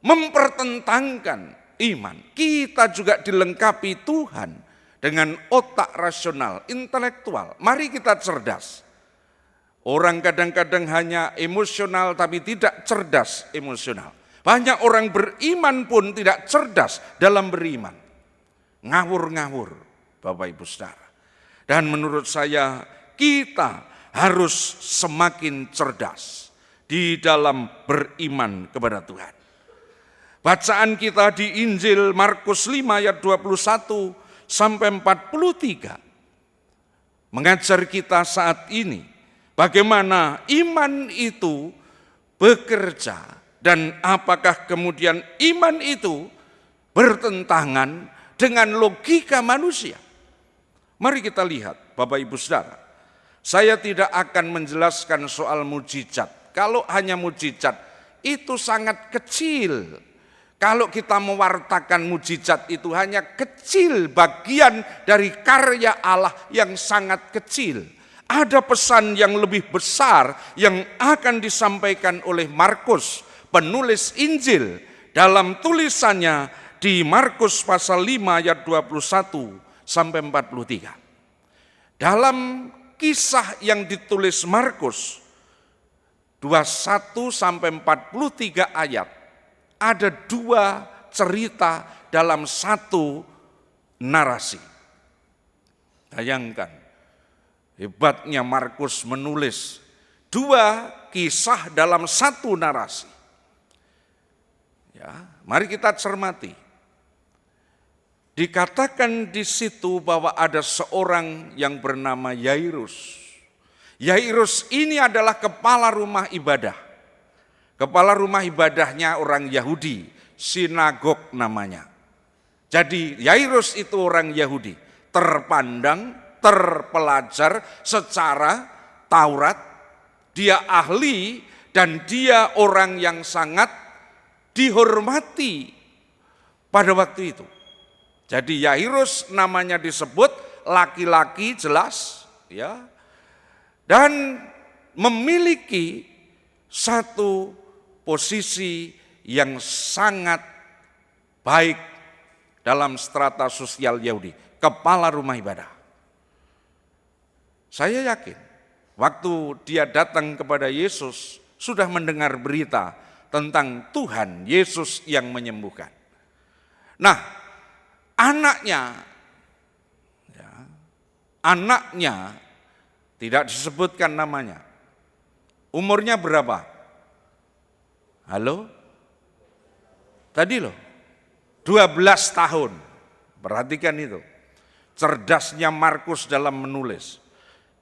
mempertentangkan iman. Kita juga dilengkapi Tuhan dengan otak rasional, intelektual. Mari kita cerdas. Orang kadang-kadang hanya emosional tapi tidak cerdas emosional. Banyak orang beriman pun tidak cerdas dalam beriman. Ngawur-ngawur, Bapak Ibu Saudara. Dan menurut saya kita harus semakin cerdas di dalam beriman kepada Tuhan. Bacaan kita di Injil Markus 5 ayat 21, sampai 43 mengajar kita saat ini bagaimana iman itu bekerja dan apakah kemudian iman itu bertentangan dengan logika manusia. Mari kita lihat Bapak Ibu Saudara. Saya tidak akan menjelaskan soal mujizat. Kalau hanya mujizat itu sangat kecil. Kalau kita mewartakan mujizat itu hanya kecil bagian dari karya Allah yang sangat kecil. Ada pesan yang lebih besar yang akan disampaikan oleh Markus, penulis Injil, dalam tulisannya di Markus pasal 5 ayat 21 sampai 43. Dalam kisah yang ditulis Markus 21 sampai 43 ayat, ada dua cerita dalam satu narasi. Bayangkan, hebatnya Markus menulis dua kisah dalam satu narasi. Ya, mari kita cermati. Dikatakan di situ bahwa ada seorang yang bernama Yairus. Yairus ini adalah kepala rumah ibadah. Kepala rumah ibadahnya orang Yahudi, sinagog namanya. Jadi Yairus itu orang Yahudi, terpandang, terpelajar secara Taurat, dia ahli dan dia orang yang sangat dihormati pada waktu itu. Jadi Yairus namanya disebut laki-laki jelas ya. Dan memiliki satu posisi yang sangat baik dalam strata sosial Yahudi, kepala rumah ibadah. Saya yakin waktu dia datang kepada Yesus sudah mendengar berita tentang Tuhan Yesus yang menyembuhkan. Nah, anaknya tidak disebutkan namanya. Umurnya berapa? Halo? Tadi loh, 12 tahun. Perhatikan itu. Cerdasnya Markus dalam menulis.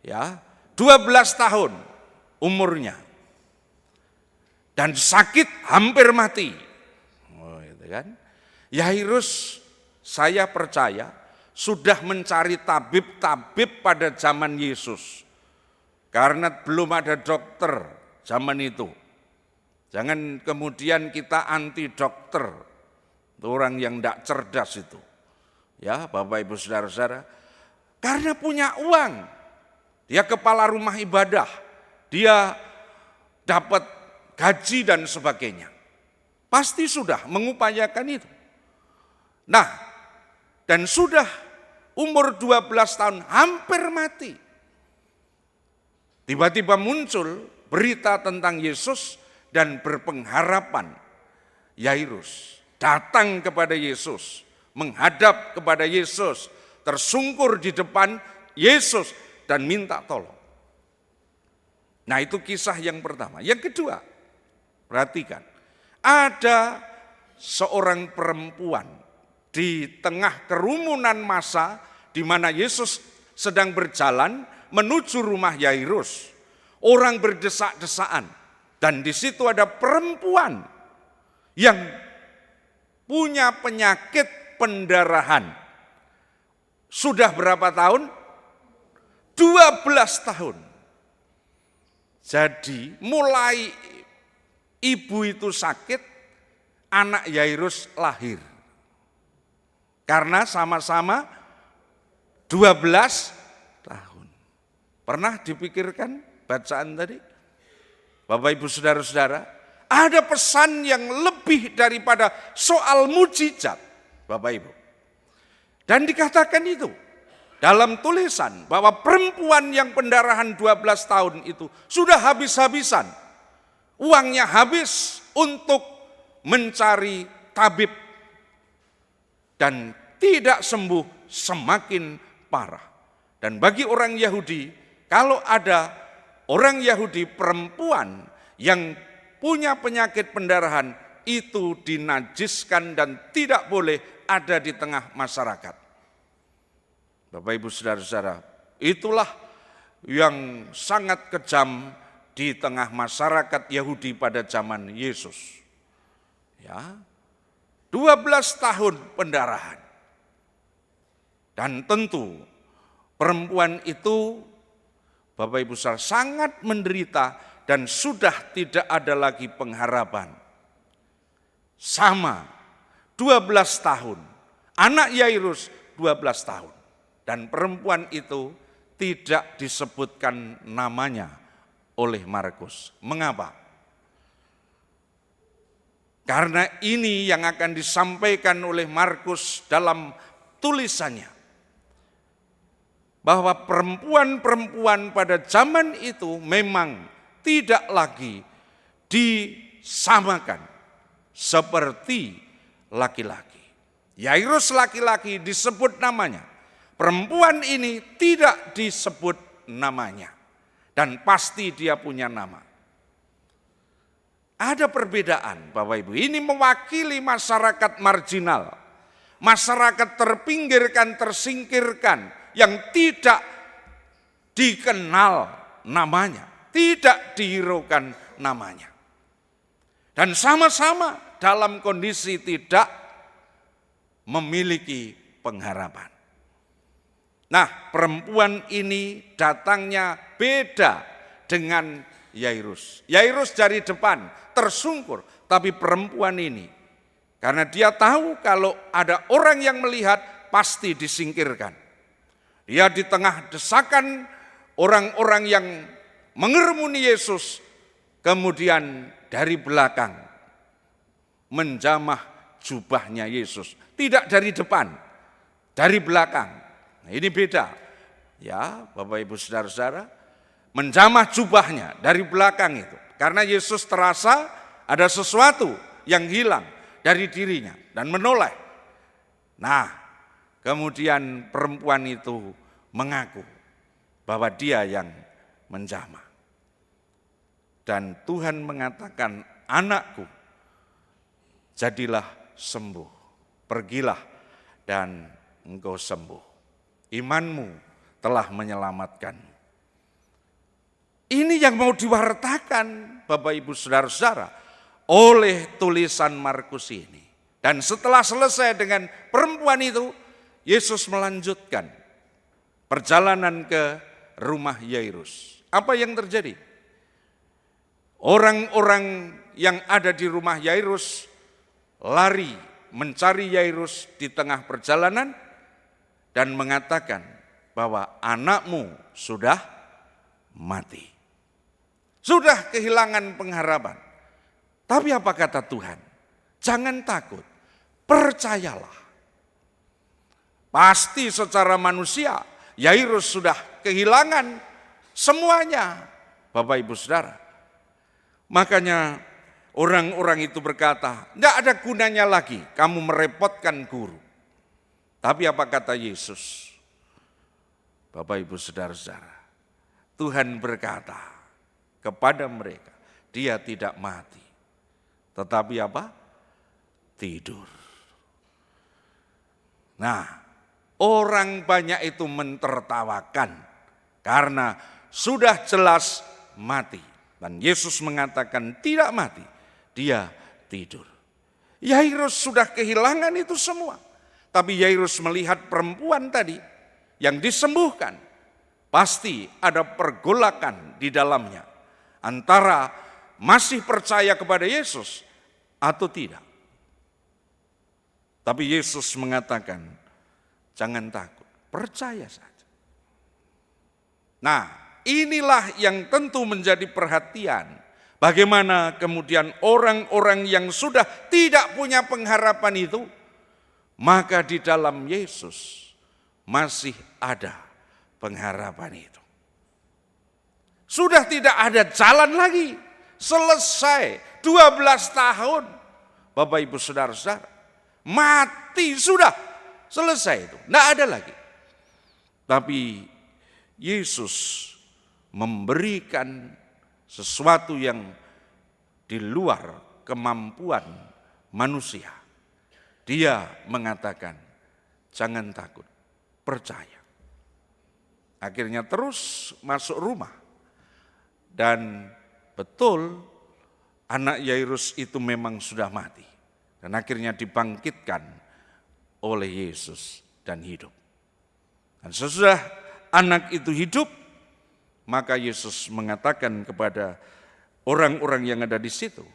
Ya, 12 tahun umurnya. Dan sakit hampir mati. Oh, gitu kan? Yairus, saya percaya sudah mencari tabib-tabib pada zaman Yesus. Karena belum ada dokter zaman itu. Jangan kemudian kita anti dokter. Orang yang tidak cerdas itu. Ya, Bapak Ibu Saudara-saudara. Karena punya uang. Dia kepala rumah ibadah. Dia dapat gaji dan sebagainya. Pasti sudah mengupayakan itu. Nah, dan sudah umur 12 tahun hampir mati. Tiba-tiba muncul berita tentang Yesus dan berpengharapan. Yairus datang kepada Yesus, menghadap kepada Yesus, tersungkur di depan Yesus dan minta tolong. Nah, itu kisah yang pertama. Yang kedua, perhatikan, ada seorang perempuan di tengah kerumunan massa di mana Yesus sedang berjalan menuju rumah Yairus. Orang berdesak-desaan dan di situ ada perempuan yang punya penyakit pendarahan. Sudah berapa tahun? 12 tahun. Jadi mulai ibu itu sakit, anak Yairus lahir. Karena sama-sama 12 tahun. Pernah dipikirkan bacaan tadi? Bapak Ibu Saudara-saudara, ada pesan yang lebih daripada soal mujizat, Bapak Ibu. Dan dikatakan itu dalam tulisan bahwa perempuan yang pendarahan 12 tahun itu sudah habis-habisan. Uangnya habis untuk mencari tabib. Dan tidak sembuh, semakin parah. Dan bagi orang Yahudi, kalau ada orang Yahudi perempuan yang punya penyakit pendarahan, itu dinajiskan dan tidak boleh ada di tengah masyarakat. Bapak Ibu Saudara-saudara, itulah yang sangat kejam di tengah masyarakat Yahudi pada zaman Yesus. Ya, 12 tahun pendarahan. Dan tentu perempuan itu, Bapak Ibu Saudara, sangat menderita dan sudah tidak ada lagi pengharapan. Sama, 12 tahun. Anak Yairus 12 tahun. Dan perempuan itu tidak disebutkan namanya oleh Markus. Mengapa? Karena ini yang akan disampaikan oleh Markus dalam tulisannya. Bahwa perempuan-perempuan pada zaman itu memang tidak lagi disamakan seperti laki-laki. Yairus laki-laki disebut namanya. Perempuan ini tidak disebut namanya. Dan pasti dia punya nama. Ada perbedaan Bapak Ibu. Ini mewakili masyarakat marginal. Masyarakat terpinggirkan, tersingkirkan. Yang tidak dikenal namanya. Tidak dihiraukan namanya. Dan sama-sama dalam kondisi tidak memiliki pengharapan. Nah, perempuan ini datangnya beda dengan Yairus. Yairus dari depan tersungkur, tapi perempuan ini karena dia tahu kalau ada orang yang melihat pasti disingkirkan. Dia di tengah desakan orang-orang yang mengerumuni Yesus, kemudian dari belakang menjamah jubahnya Yesus. Tidak dari depan, dari belakang. Nah, ini beda. Ya, Bapak Ibu Saudara-saudara, menjamah jubahnya dari belakang itu. Karena Yesus terasa ada sesuatu yang hilang dari dirinya dan menoleh. Nah, kemudian perempuan itu mengaku bahwa dia yang menjamah. Dan Tuhan mengatakan, anakku, jadilah sembuh. Pergilah dan engkau sembuh. Imanmu telah menyelamatkanmu. Ini yang mau diwartakan Bapak Ibu Saudara-saudara oleh tulisan Markus ini. Dan setelah selesai dengan perempuan itu, Yesus melanjutkan perjalanan ke rumah Yairus. Apa yang terjadi? Orang-orang yang ada di rumah Yairus lari mencari Yairus di tengah perjalanan dan mengatakan bahwa anakmu sudah mati. Sudah kehilangan pengharapan. Tapi apa kata Tuhan? Jangan takut, percayalah. Pasti secara manusia Yairus sudah kehilangan semuanya, Bapak Ibu Saudara. Makanya orang-orang itu berkata, tidak ada gunanya lagi kamu merepotkan guru. Tapi apa kata Yesus? Bapak Ibu Saudara-saudara, Tuhan berkata kepada mereka, dia tidak mati. Tetapi apa? Tidur. Nah, orang banyak itu mentertawakan karena sudah jelas mati. Dan Yesus mengatakan tidak mati, dia tidur. Yairus sudah kehilangan itu semua. Tapi Yairus melihat perempuan tadi yang disembuhkan. Pasti ada pergolakan di dalamnya. Antara masih percaya kepada Yesus atau tidak. Tapi Yesus mengatakan, jangan takut, percaya saja. Nah, inilah yang tentu menjadi perhatian. Bagaimana kemudian orang-orang yang sudah tidak punya pengharapan itu, maka di dalam Yesus masih ada pengharapan itu. Sudah tidak ada jalan lagi. Selesai 12 tahun. Bapak Ibu Saudara-saudara, mati sudah. Selesai itu, tidak ada lagi. Tapi Yesus memberikan sesuatu yang di luar kemampuan manusia. Dia mengatakan, jangan takut, percaya. Akhirnya terus masuk rumah. Dan betul anak Yairus itu memang sudah mati. Dan akhirnya dibangkitkan oleh Yesus dan hidup. Dan sesudah anak itu hidup, maka Yesus mengatakan kepada orang-orang yang ada di situ,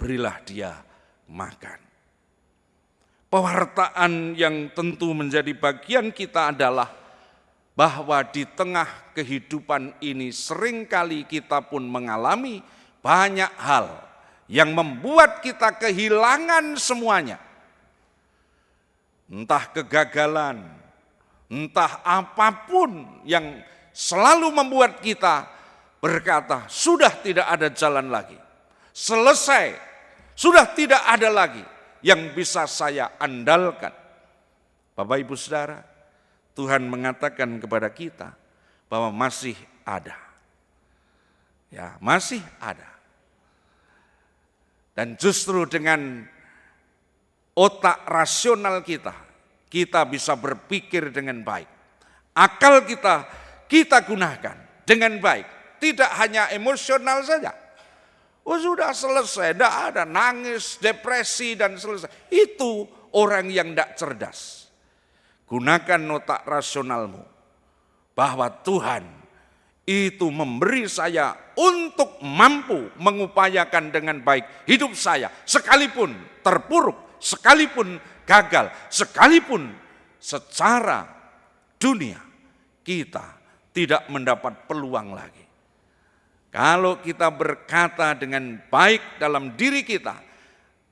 berilah dia makan. Pewartaan yang tentu menjadi bagian kita adalah bahwa di tengah kehidupan ini seringkali kita pun mengalami banyak hal yang membuat kita kehilangan semuanya. Entah kegagalan, entah apapun yang selalu membuat kita berkata, sudah tidak ada jalan lagi. Selesai, sudah tidak ada lagi yang bisa saya andalkan. Bapak Ibu Saudara, Tuhan mengatakan kepada kita bahwa masih ada. Ya, masih ada. Dan justru dengan otak rasional kita bisa berpikir dengan baik. Akal kita gunakan dengan baik. Tidak hanya emosional saja. Oh sudah selesai, tidak ada nangis, depresi dan selesai. Itu orang yang tidak cerdas. Gunakan otak rasionalmu bahwa Tuhan itu memberi saya untuk mampu mengupayakan dengan baik hidup saya. Sekalipun terpuruk, sekalipun gagal, sekalipun secara dunia kita tidak mendapat peluang lagi. Kalau kita berkata dengan baik dalam diri kita,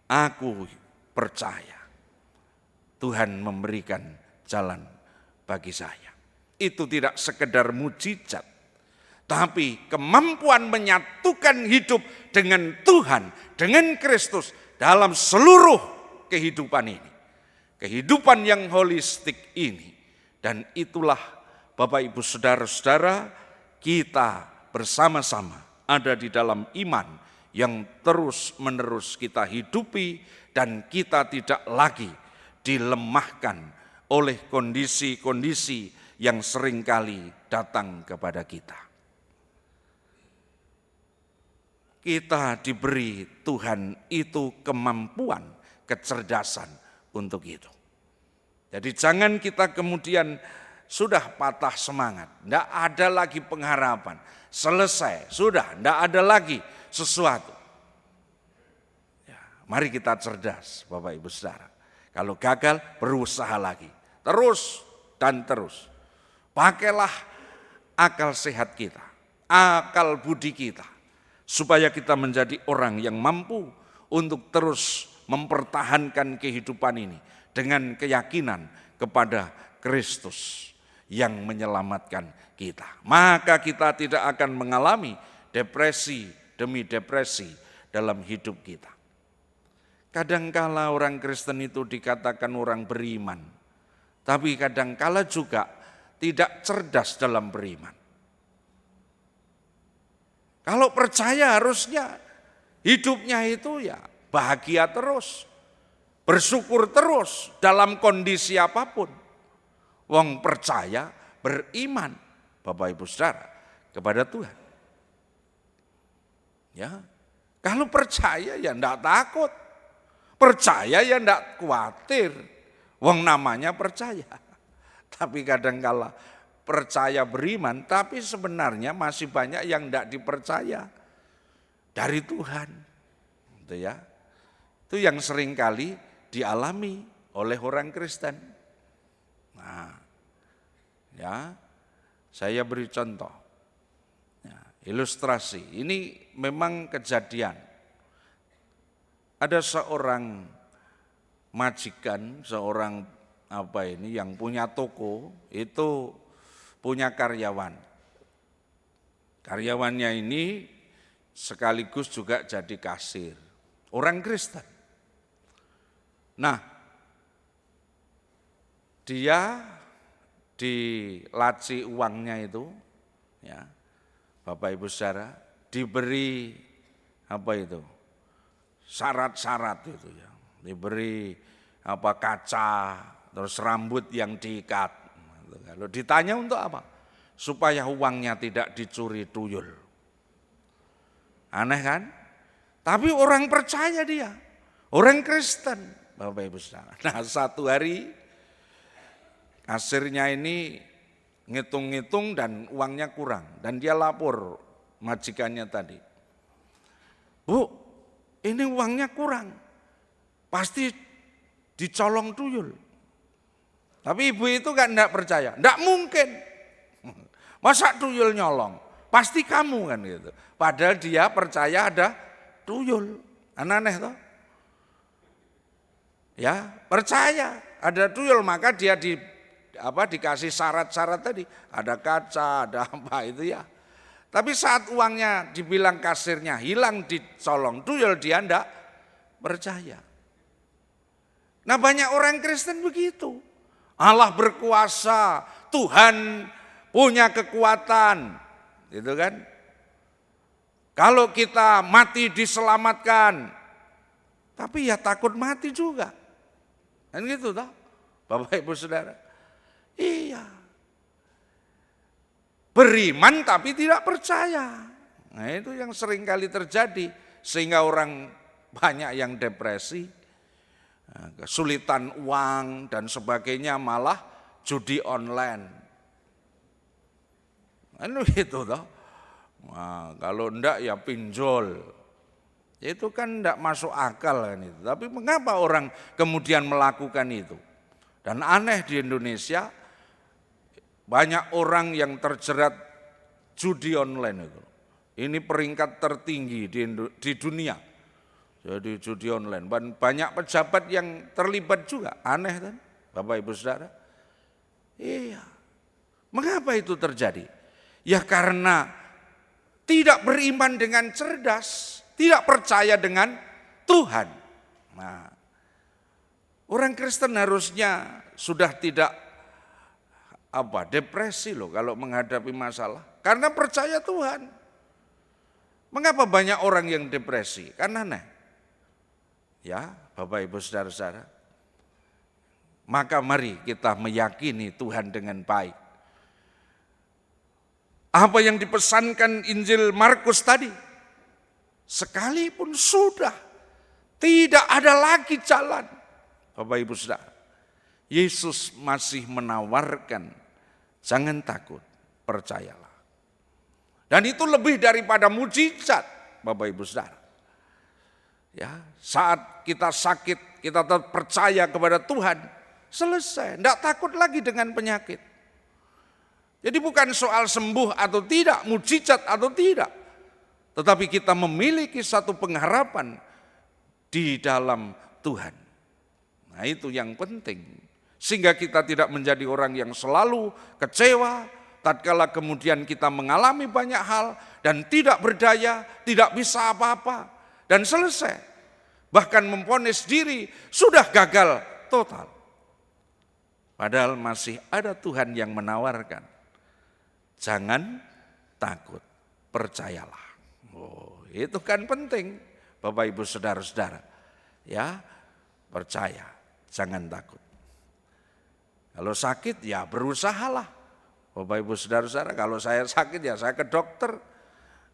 aku percaya Tuhan memberikan jalan bagi saya. Itu tidak sekedar mujizat, tapi kemampuan menyatukan hidup dengan Tuhan, dengan Kristus dalam seluruh kehidupan ini. Kehidupan yang holistik ini. Dan itulah Bapak Ibu Saudara-saudara, kita bersama-sama ada di dalam iman yang terus-menerus kita hidupi dan kita tidak lagi dilemahkan oleh kondisi-kondisi yang seringkali datang kepada kita. Kita diberi Tuhan itu kemampuan, kecerdasan untuk itu. Jadi jangan kita kemudian sudah patah semangat, tidak ada lagi pengharapan, selesai, sudah tidak ada lagi sesuatu. Ya, mari kita cerdas Bapak Ibu Saudara. Kalau gagal berusaha lagi, terus dan terus. Pakailah akal sehat kita, akal budi kita, supaya kita menjadi orang yang mampu untuk terus mempertahankan kehidupan ini dengan keyakinan kepada Kristus yang menyelamatkan kita. Maka kita tidak akan mengalami depresi demi depresi dalam hidup kita. Kadangkala orang Kristen itu dikatakan orang beriman, tapi kadangkala juga tidak cerdas dalam beriman. Kalau percaya harusnya hidupnya itu ya bahagia terus, bersyukur terus dalam kondisi apapun. Wong percaya, beriman, Bapak Ibu Saudara, kepada Tuhan. Ya, kalau percaya ya enggak takut. Percaya ya enggak khawatir. Wong namanya percaya. Tapi kadangkala percaya beriman, tapi sebenarnya masih banyak yang enggak dipercaya dari Tuhan. Gitu ya. Itu yang seringkali dialami oleh orang Kristen. Nah, ya, saya beri contoh. Ya, ilustrasi. Ini memang kejadian. Ada seorang majikan, seorang yang punya toko, itu punya karyawan. Karyawannya ini sekaligus juga jadi kasir. Orang Kristen. Nah, dia di laci uangnya itu, ya, Bapak Ibu Saudara, diberi syarat-syarat itu ya, diberi kaca, terus rambut yang diikat, Kalau ditanya untuk apa? Supaya uangnya tidak dicuri tuyul. Aneh kan? Tapi orang percaya dia. Orang Kristen, Bapak Ibu Saudara. Nah, satu hari kasirnya ini ngitung-ngitung dan uangnya kurang. Dan dia lapor majikannya tadi. Bu, ini uangnya kurang. Pasti dicolong tuyul. Tapi ibu itu kan enggak percaya. Enggak mungkin. Masa tuyul nyolong? Pasti kamu kan gitu. Padahal dia percaya ada tuyul. Aneh toh? Ya, percaya ada tuyul, maka dia dikasih syarat-syarat tadi. Ada kaca, ada apa itu ya. Tapi saat uangnya dibilang kasirnya hilang dicolong tuyul, dia enggak percaya. Nah, banyak orang Kristen begitu. Allah berkuasa, Tuhan punya kekuatan, gitu kan? Kalau kita mati diselamatkan, tapi ya takut mati juga. Kan gitu toh, Bapak Ibu Saudara. Iya. Beriman tapi tidak percaya. Nah, itu yang sering kali terjadi sehingga orang banyak yang depresi, kesulitan uang dan sebagainya, malah judi online. Kan begitu toh. Nah, kalau enggak ya pinjol. Itu kan enggak masuk akal kan itu. Tapi mengapa orang kemudian melakukan itu? Dan aneh di Indonesia banyak orang yang terjerat judi online itu. Ini peringkat tertinggi di dunia. Jadi judi online. Banyak pejabat yang terlibat juga. Aneh kan Bapak Ibu Saudara? Iya. Mengapa itu terjadi? Ya karena tidak beriman dengan cerdas, tidak percaya dengan Tuhan. Nah, orang Kristen harusnya sudah tidak depresi loh kalau menghadapi masalah, karena percaya Tuhan. Mengapa banyak orang yang depresi? Karena aneh. Ya, Bapak Ibu Saudara-saudara. Maka mari kita meyakini Tuhan dengan baik. Apa yang dipesankan Injil Markus tadi, sekalipun sudah tidak ada lagi jalan, Bapak Ibu Saudara, Yesus masih menawarkan, jangan takut, percayalah. Dan itu lebih daripada mujizat, Bapak Ibu Saudara. Ya, saat kita sakit, kita tetap percaya kepada Tuhan, selesai, tidak takut lagi dengan penyakit. Jadi bukan soal sembuh atau tidak, mujizat atau tidak. Tetapi kita memiliki satu pengharapan di dalam Tuhan. Nah, itu yang penting. Sehingga kita tidak menjadi orang yang selalu kecewa, tatkala kemudian kita mengalami banyak hal dan tidak berdaya, tidak bisa apa-apa, dan selesai. Bahkan memvonis diri sudah gagal total. Padahal masih ada Tuhan yang menawarkan. Jangan takut, percayalah. Oh, itu kan penting, Bapak Ibu Saudara-saudara. Ya, percaya, jangan takut. Kalau sakit ya berusahalah. Bapak Ibu Saudara-saudara, kalau saya sakit ya saya ke dokter.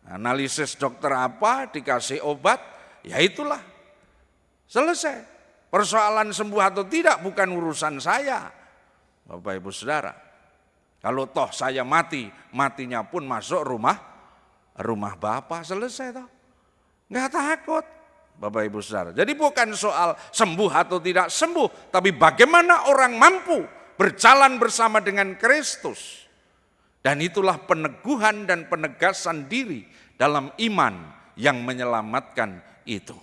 Analisis dokter apa, dikasih obat, ya itulah. Selesai. Persoalan sembuh atau tidak bukan urusan saya, Bapak Ibu Saudara. Kalau toh saya mati, matinya pun masuk rumah Bapak, selesai toh. Enggak takut, Bapak Ibu Saudara. Jadi bukan soal sembuh atau tidak sembuh, tapi bagaimana orang mampu berjalan bersama dengan Kristus. Dan itulah peneguhan dan penegasan diri dalam iman yang menyelamatkan itu.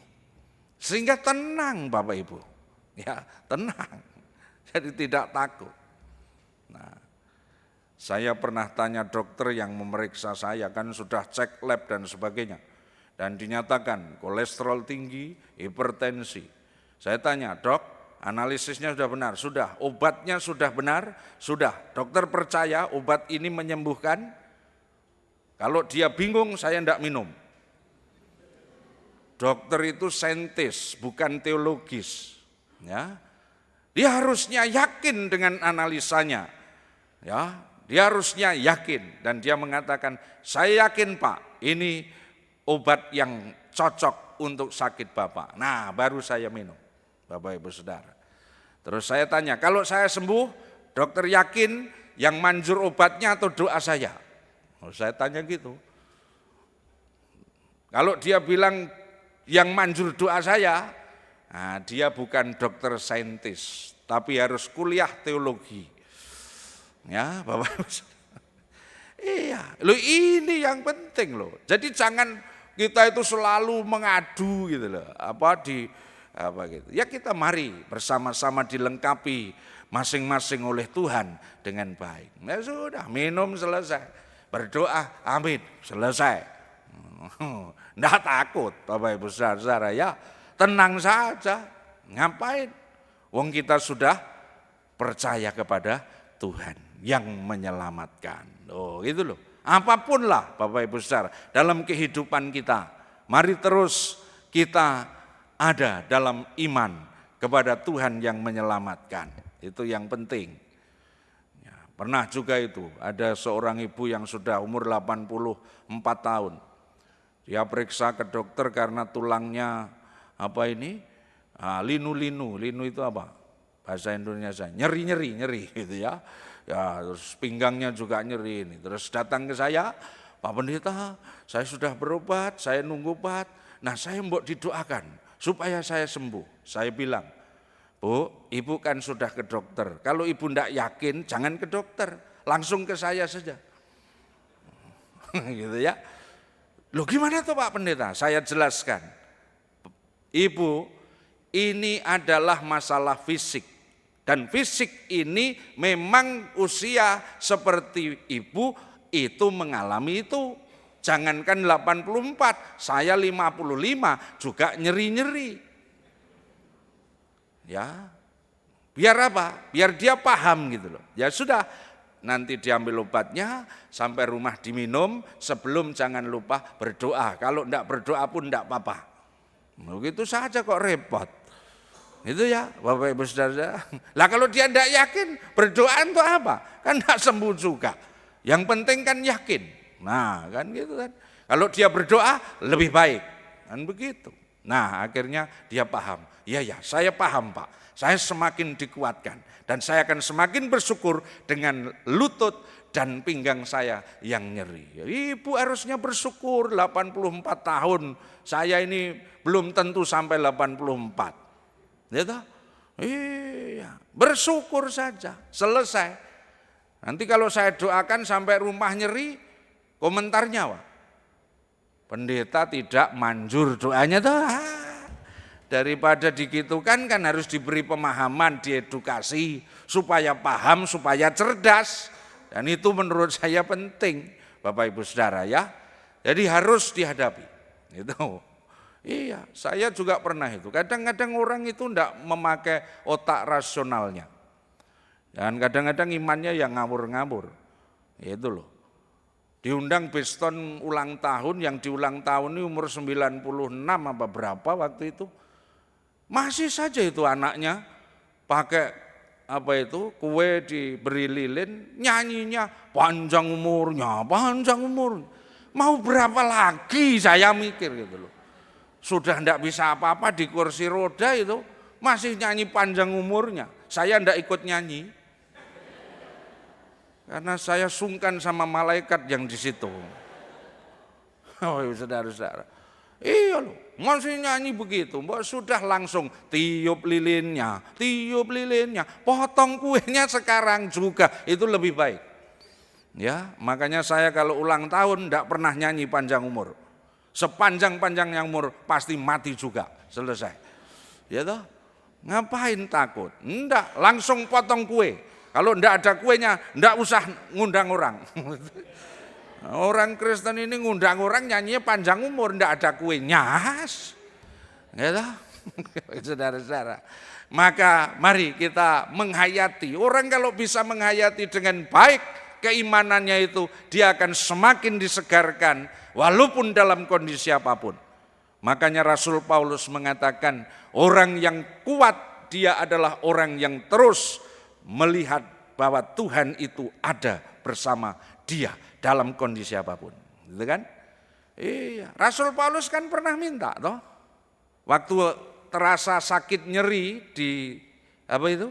Sehingga tenang Bapak Ibu. Ya, tenang. Jadi tidak takut. Nah, saya pernah tanya dokter yang memeriksa saya, kan sudah cek lab dan sebagainya. Dan dinyatakan kolesterol tinggi, hipertensi. Saya tanya, dok, analisisnya sudah benar? Sudah. Obatnya sudah benar? Sudah. Dokter percaya obat ini menyembuhkan? Kalau dia bingung, saya tidak minum. Dokter itu saintis, bukan teologis. Ya, dia harusnya yakin dengan analisanya. Ya, dia harusnya yakin dan dia mengatakan, saya yakin Pak, ini obat yang cocok untuk sakit Bapak. Nah, baru saya minum, Bapak Ibu Saudara. Terus saya tanya, kalau saya sembuh, dokter yakin yang manjur obatnya atau doa saya? Oh, saya tanya gitu. Kalau dia bilang yang manjur doa saya, nah, dia bukan dokter saintis, tapi harus kuliah teologi. Ya, Bapak Ibu. Iya, lo ini yang penting loh. Jadi jangan kita itu selalu mengadu gitu loh. Gitu. Ya kita mari bersama-sama dilengkapi masing-masing oleh Tuhan dengan baik. Ya sudah, minum selesai. Berdoa, amin, selesai. Nggak takut Bapak Ibu Saudara ya, tenang saja. Ngapain? Wong kita sudah percaya kepada Tuhan yang menyelamatkan. Oh, gitu loh. Apapun lah Bapak Ibu Saudara dalam kehidupan kita, mari terus kita ada dalam iman kepada Tuhan yang menyelamatkan. Itu yang penting. Ya, pernah juga itu ada seorang ibu yang sudah umur 84 tahun. Dia periksa ke dokter karena tulangnya linu-linu. Linu itu apa? Bahasa Indonesia nyeri gitu ya. Ya, terus pinggangnya juga nyeri ini. Terus datang ke saya, Pak Pendeta, saya sudah berobat, saya nunggu obat. Nah, saya mau didoakan supaya saya sembuh. Saya bilang, Bu, ibu kan sudah ke dokter. Kalau ibu tidak yakin, jangan ke dokter, langsung ke saya saja. Gitu ya. Loh gimana tuh Pak Pendeta? Saya jelaskan. Ibu, ini adalah masalah fisik. Dan fisik ini memang usia seperti ibu itu mengalami itu. Jangankan 84, saya 55 juga nyeri-nyeri. Ya, biar apa? Biar dia paham gitu loh. Ya sudah, nanti diambil obatnya, sampai rumah diminum, sebelum jangan lupa berdoa. Kalau enggak berdoa pun enggak apa-apa. Begitu saja kok repot. Itu ya Bapak Ibu Saudara. Lah kalau dia enggak yakin, berdoa untuk apa? Kan enggak sembuh juga. Yang penting kan yakin. Nah kan gitu kan. Kalau dia berdoa lebih baik. Kan begitu. Nah akhirnya dia paham. Iya, saya paham Pak. Saya semakin dikuatkan. Dan saya akan semakin bersyukur dengan lutut dan pinggang saya yang nyeri. Ibu harusnya bersyukur 84 tahun. Saya ini belum tentu sampai 84. Gitu? Iya, bersyukur saja. Selesai. Nanti kalau saya doakan sampai rumah nyeri, komentarnya Pak, pendeta tidak manjur doanya tuh. Daripada digitukan kan harus diberi pemahaman, diedukasi supaya paham, supaya cerdas. Dan itu menurut saya penting Bapak Ibu Saudara ya. Jadi harus dihadapi. Itu. Iya, saya juga pernah itu. Kadang-kadang orang itu enggak memakai otak rasionalnya. Dan kadang-kadang imannya yang ngawur-ngawur. Itu loh. Diundang Biston ulang tahun, yang diulang tahun ini umur 96 apa berapa waktu itu. Masih saja itu anaknya pakai kue diberi lilin, nyanyinya panjang umurnya. Mau berapa lagi saya mikir gitu loh. Sudah enggak bisa apa-apa di kursi roda itu, masih nyanyi panjang umurnya. Saya enggak ikut nyanyi. Karena saya sungkan sama malaikat yang di situ. Oh, saudara-saudara. Iya loh, masih nyanyi begitu. Mbak sudah langsung tiup lilinnya, potong kuenya sekarang juga, itu lebih baik. Ya, makanya saya kalau ulang tahun enggak pernah nyanyi panjang umur. Sepanjang-panjangnya umur pasti mati juga, selesai. Ya toh? Ngapain takut? Enggak, langsung potong kue. Kalau enggak ada kuenya, enggak usah ngundang orang. Orang Kristen ini ngundang orang nyanyinya panjang umur, enggak ada kuenya. Ya toh? Saudara-saudara. Maka mari kita menghayati. Orang kalau bisa menghayati dengan baik keimanannya itu, dia akan semakin disegarkan walaupun dalam kondisi apapun. Makanya Rasul Paulus mengatakan, orang yang kuat dia adalah orang yang terus melihat bahwa Tuhan itu ada bersama dia dalam kondisi apapun. Gitu kan? Iya, Rasul Paulus kan pernah minta toh. Waktu terasa sakit nyeri di apa itu?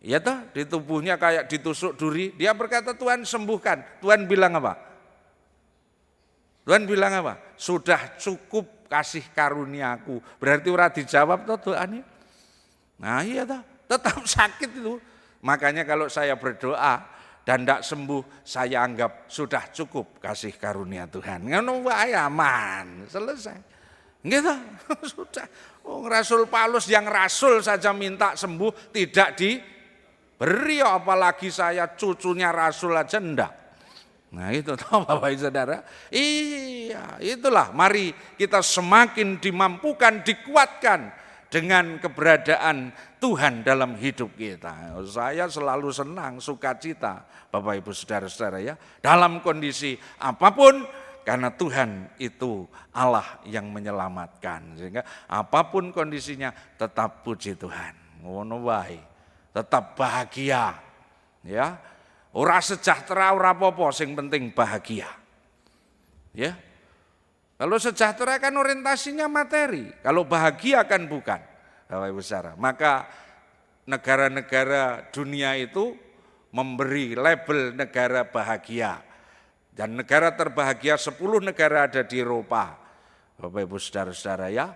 Ya toh, di tubuhnya kayak ditusuk duri, dia berkata Tuhan sembuhkan. Tuhan bilang apa? Tuhan bilang apa? Sudah cukup kasih karuniaku. Berarti ora dijawab toh doanya. Nah iya toh, tetap sakit itu. Makanya kalau saya berdoa dan tidak sembuh, saya anggap sudah cukup kasih karunia Tuhan. Ngono wae aman, selesai. Gitu, sudah. Oh, Rasul Paulus yang rasul saja minta sembuh tidak diberi, apalagi saya cucunya rasul aja enggak. Nah itu tahu Bapak Ibu Saudara. Iya, itulah mari kita semakin dimampukan, dikuatkan dengan keberadaan Tuhan dalam hidup kita. Saya selalu senang, sukacita Bapak Ibu Saudara-saudara ya. Dalam kondisi apapun, karena Tuhan itu Allah yang menyelamatkan. Sehingga apapun kondisinya tetap puji Tuhan. Ngono wae. Tetap bahagia. Ya. Ora sejahtera ora apa-apa, sing penting bahagia. Ya. Kalau sejahtera kan orientasinya materi, kalau bahagia kan bukan. Bapak Ibu Saudara, maka negara-negara dunia itu memberi label negara bahagia. Dan negara terbahagia 10 negara ada di Eropa. Bapak Ibu Saudara-saudara ya,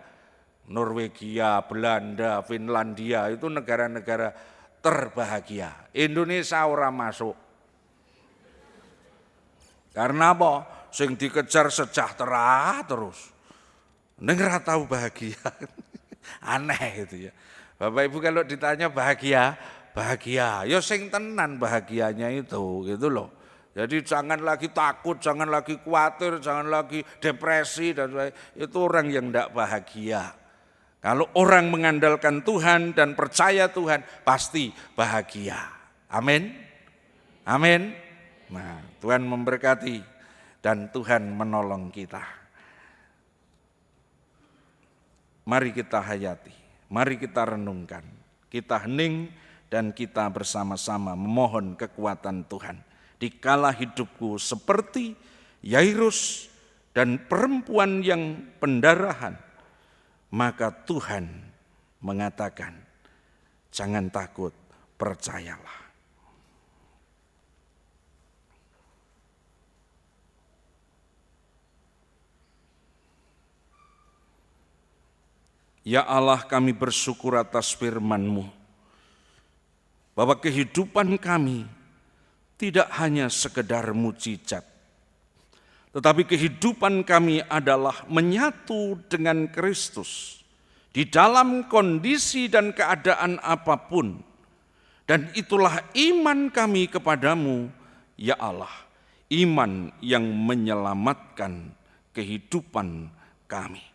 Norwegia, Belanda, Finlandia itu negara-negara terbahagia. Indonesia ora masuk. Karena apa? Sing dikejar sejahtera terus. Ning ora tahu bahagia. Aneh itu ya. Bapak Ibu kalau ditanya bahagia, bahagia. Ya sing tenan bahagianya itu gitu loh. Jadi jangan lagi takut, jangan lagi khawatir, jangan lagi depresi dan sebagainya. Itu orang yang tidak bahagia. Kalau orang mengandalkan Tuhan dan percaya Tuhan pasti bahagia. Amin. Amin. Nah, Tuhan memberkati dan Tuhan menolong kita. Mari kita hayati, mari kita renungkan, kita hening dan kita bersama-sama memohon kekuatan Tuhan. Dikala hidupku seperti Yairus dan perempuan yang pendarahan, maka Tuhan mengatakan, jangan takut, percayalah. Ya Allah, kami bersyukur atas firman-Mu, bahwa kehidupan kami tidak hanya sekedar mujizat, tetapi kehidupan kami adalah menyatu dengan Kristus di dalam kondisi dan keadaan apapun. Dan itulah iman kami kepadamu, ya Allah, iman yang menyelamatkan kehidupan kami.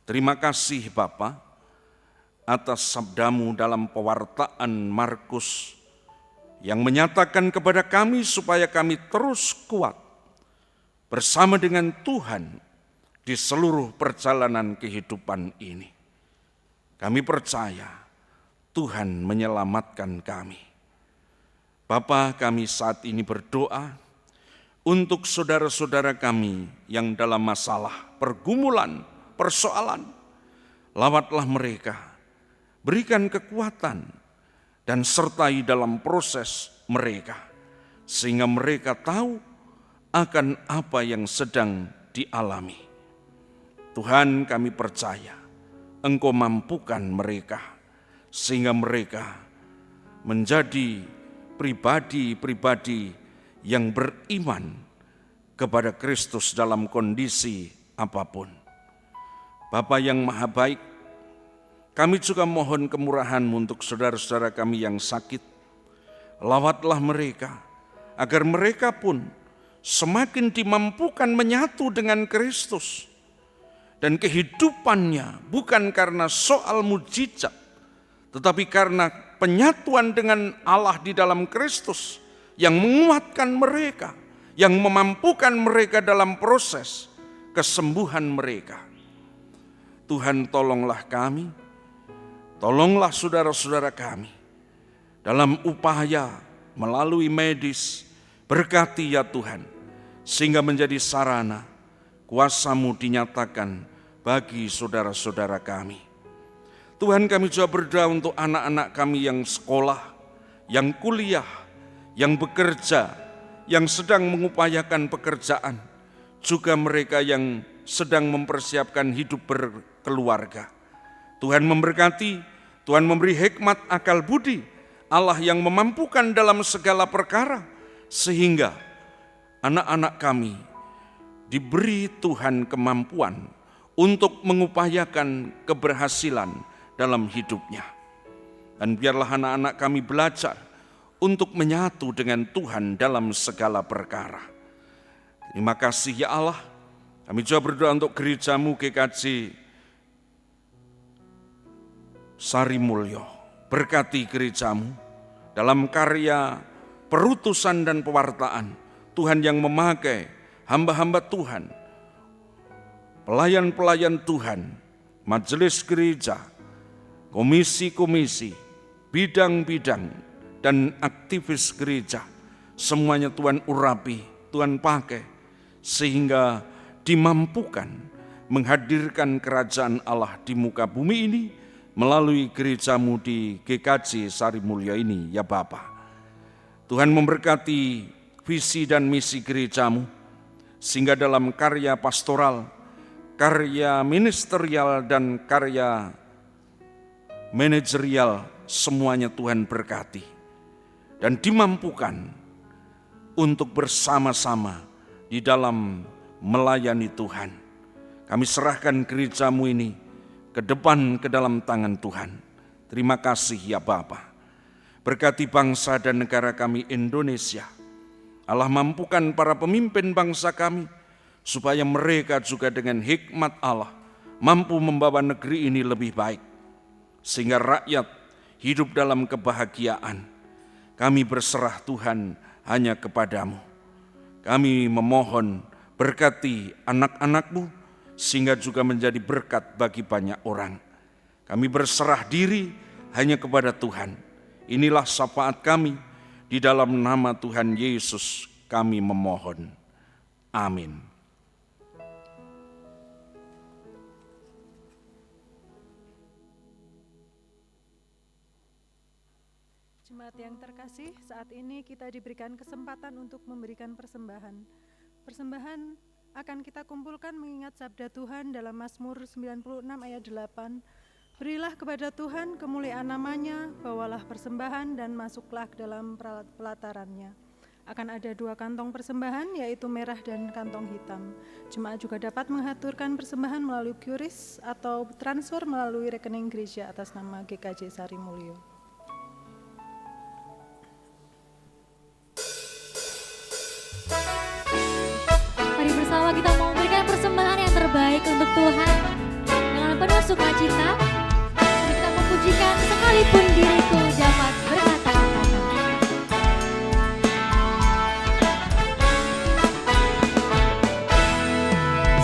Terima kasih Bapa atas sabdamu dalam pewartaan Markus yang menyatakan kepada kami supaya kami terus kuat bersama dengan Tuhan di seluruh perjalanan kehidupan ini. Kami percaya Tuhan menyelamatkan kami. Bapa, kami saat ini berdoa untuk saudara-saudara kami yang dalam masalah, pergumulan, persoalan. Lawatlah mereka, berikan kekuatan dan sertai dalam proses mereka, sehingga mereka tahu akan apa yang sedang dialami. Tuhan, kami percaya Engkau mampukan mereka, sehingga mereka menjadi pribadi-pribadi yang beriman kepada Kristus dalam kondisi apapun. Bapa yang maha baik, kami juga mohon kemurahan-Mu untuk saudara-saudara kami yang sakit. Lawatlah mereka, agar mereka pun semakin dimampukan menyatu dengan Kristus. Dan kehidupannya bukan karena soal mujizat, tetapi karena penyatuan dengan Allah di dalam Kristus yang menguatkan mereka, yang memampukan mereka dalam proses kesembuhan mereka. Tuhan, tolonglah kami, tolonglah saudara-saudara kami dalam upaya melalui medis, berkati ya Tuhan, sehingga menjadi sarana kuasa-Mu dinyatakan bagi saudara-saudara kami. Tuhan, kami juga berdoa untuk anak-anak kami yang sekolah, yang kuliah, yang bekerja, yang sedang mengupayakan pekerjaan, juga mereka yang sedang mempersiapkan hidup berkeluarga. Tuhan memberkati, Tuhan memberi hikmat akal budi, Allah yang memampukan dalam segala perkara, sehingga anak-anak kami diberi Tuhan kemampuan untuk mengupayakan keberhasilan dalam hidupnya. Dan biarlah anak-anak kami belajar untuk menyatu dengan Tuhan dalam segala perkara. Terima kasih ya Allah. Kami juga berdoa untuk gereja-Mu GKJ Sarimulyo. Berkati gereja-Mu dalam karya perutusan dan pewartaan. Tuhan yang memakai hamba-hamba Tuhan, pelayan-pelayan Tuhan, majelis gereja, komisi-komisi, bidang-bidang, dan aktivis gereja. Semuanya Tuhan urapi, Tuhan pakai, sehingga dimampukan menghadirkan kerajaan Allah di muka bumi ini melalui gereja-Mu di GKJ Sarimulyo ini ya Bapa. Tuhan memberkati visi dan misi gereja-Mu, sehingga dalam karya pastoral, karya ministerial, dan karya manajerial, semuanya Tuhan berkati dan dimampukan untuk bersama-sama di dalam melayani Tuhan. Kami serahkan gereja-Mu ini ke depan, ke dalam tangan Tuhan. Terima kasih ya Bapa. Berkati bangsa dan negara kami Indonesia. Allah mampukan para pemimpin bangsa kami supaya mereka juga dengan hikmat Allah mampu membawa negeri ini lebih baik, sehingga rakyat hidup dalam kebahagiaan. Kami berserah Tuhan hanya kepadamu. Kami memohon berkati anak-anak-Mu sehingga juga menjadi berkat bagi banyak orang. Kami berserah diri hanya kepada Tuhan. Inilah syafaat kami, di dalam nama Tuhan Yesus kami memohon. Amin. Jemaat yang terkasih, saat ini kita diberikan kesempatan untuk memberikan persembahan. Persembahan akan kita kumpulkan mengingat sabda Tuhan dalam Mazmur 96 ayat 8. Berilah kepada Tuhan kemuliaan namanya, bawalah persembahan dan masuklah ke dalam pelatarannya. Akan ada 2 kantong persembahan, yaitu merah dan kantong hitam. Jemaat juga dapat mengaturkan persembahan melalui QRIS atau transfer melalui rekening gereja atas nama GKJ Sarimulyo. Mari bersama kita mau memberikan persembahan yang terbaik untuk Tuhan. Dengan penuh sukacita, mari kita memujikan sekalipun diriku dapat berkata-kata.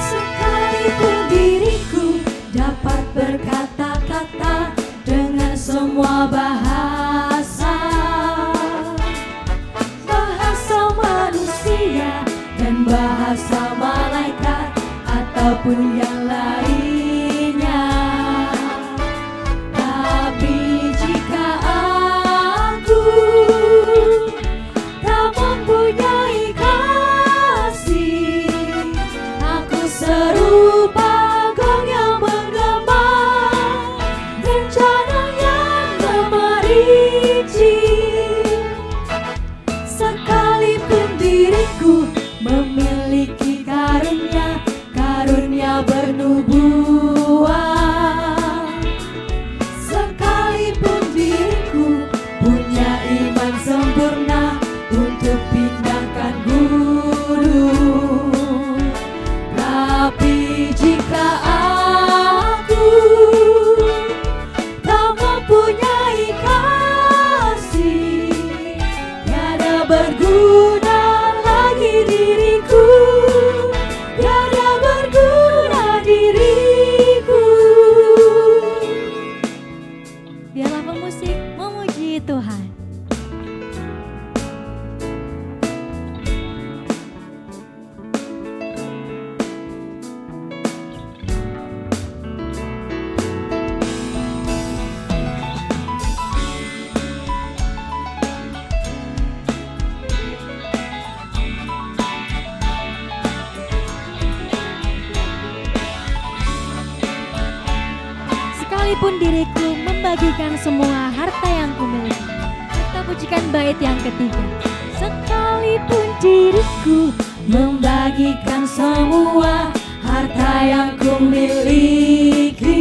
Sekalipun diriku dapat berkata-kata dengan semua bahasa, bahasa manusia dan bahasa malaikat ataupun yang lainnya. Tapi jika aku tak mempunyai kasih, aku serupa gong yang menggema dan canang yang memericik. Sekalipun diriku memiliki karunia bernubuat, sekalipun diriku membagikan semua harta yang kumiliki. Kita pujikan bait yang ketiga. Sekalipun diriku membagikan semua harta yang kumiliki,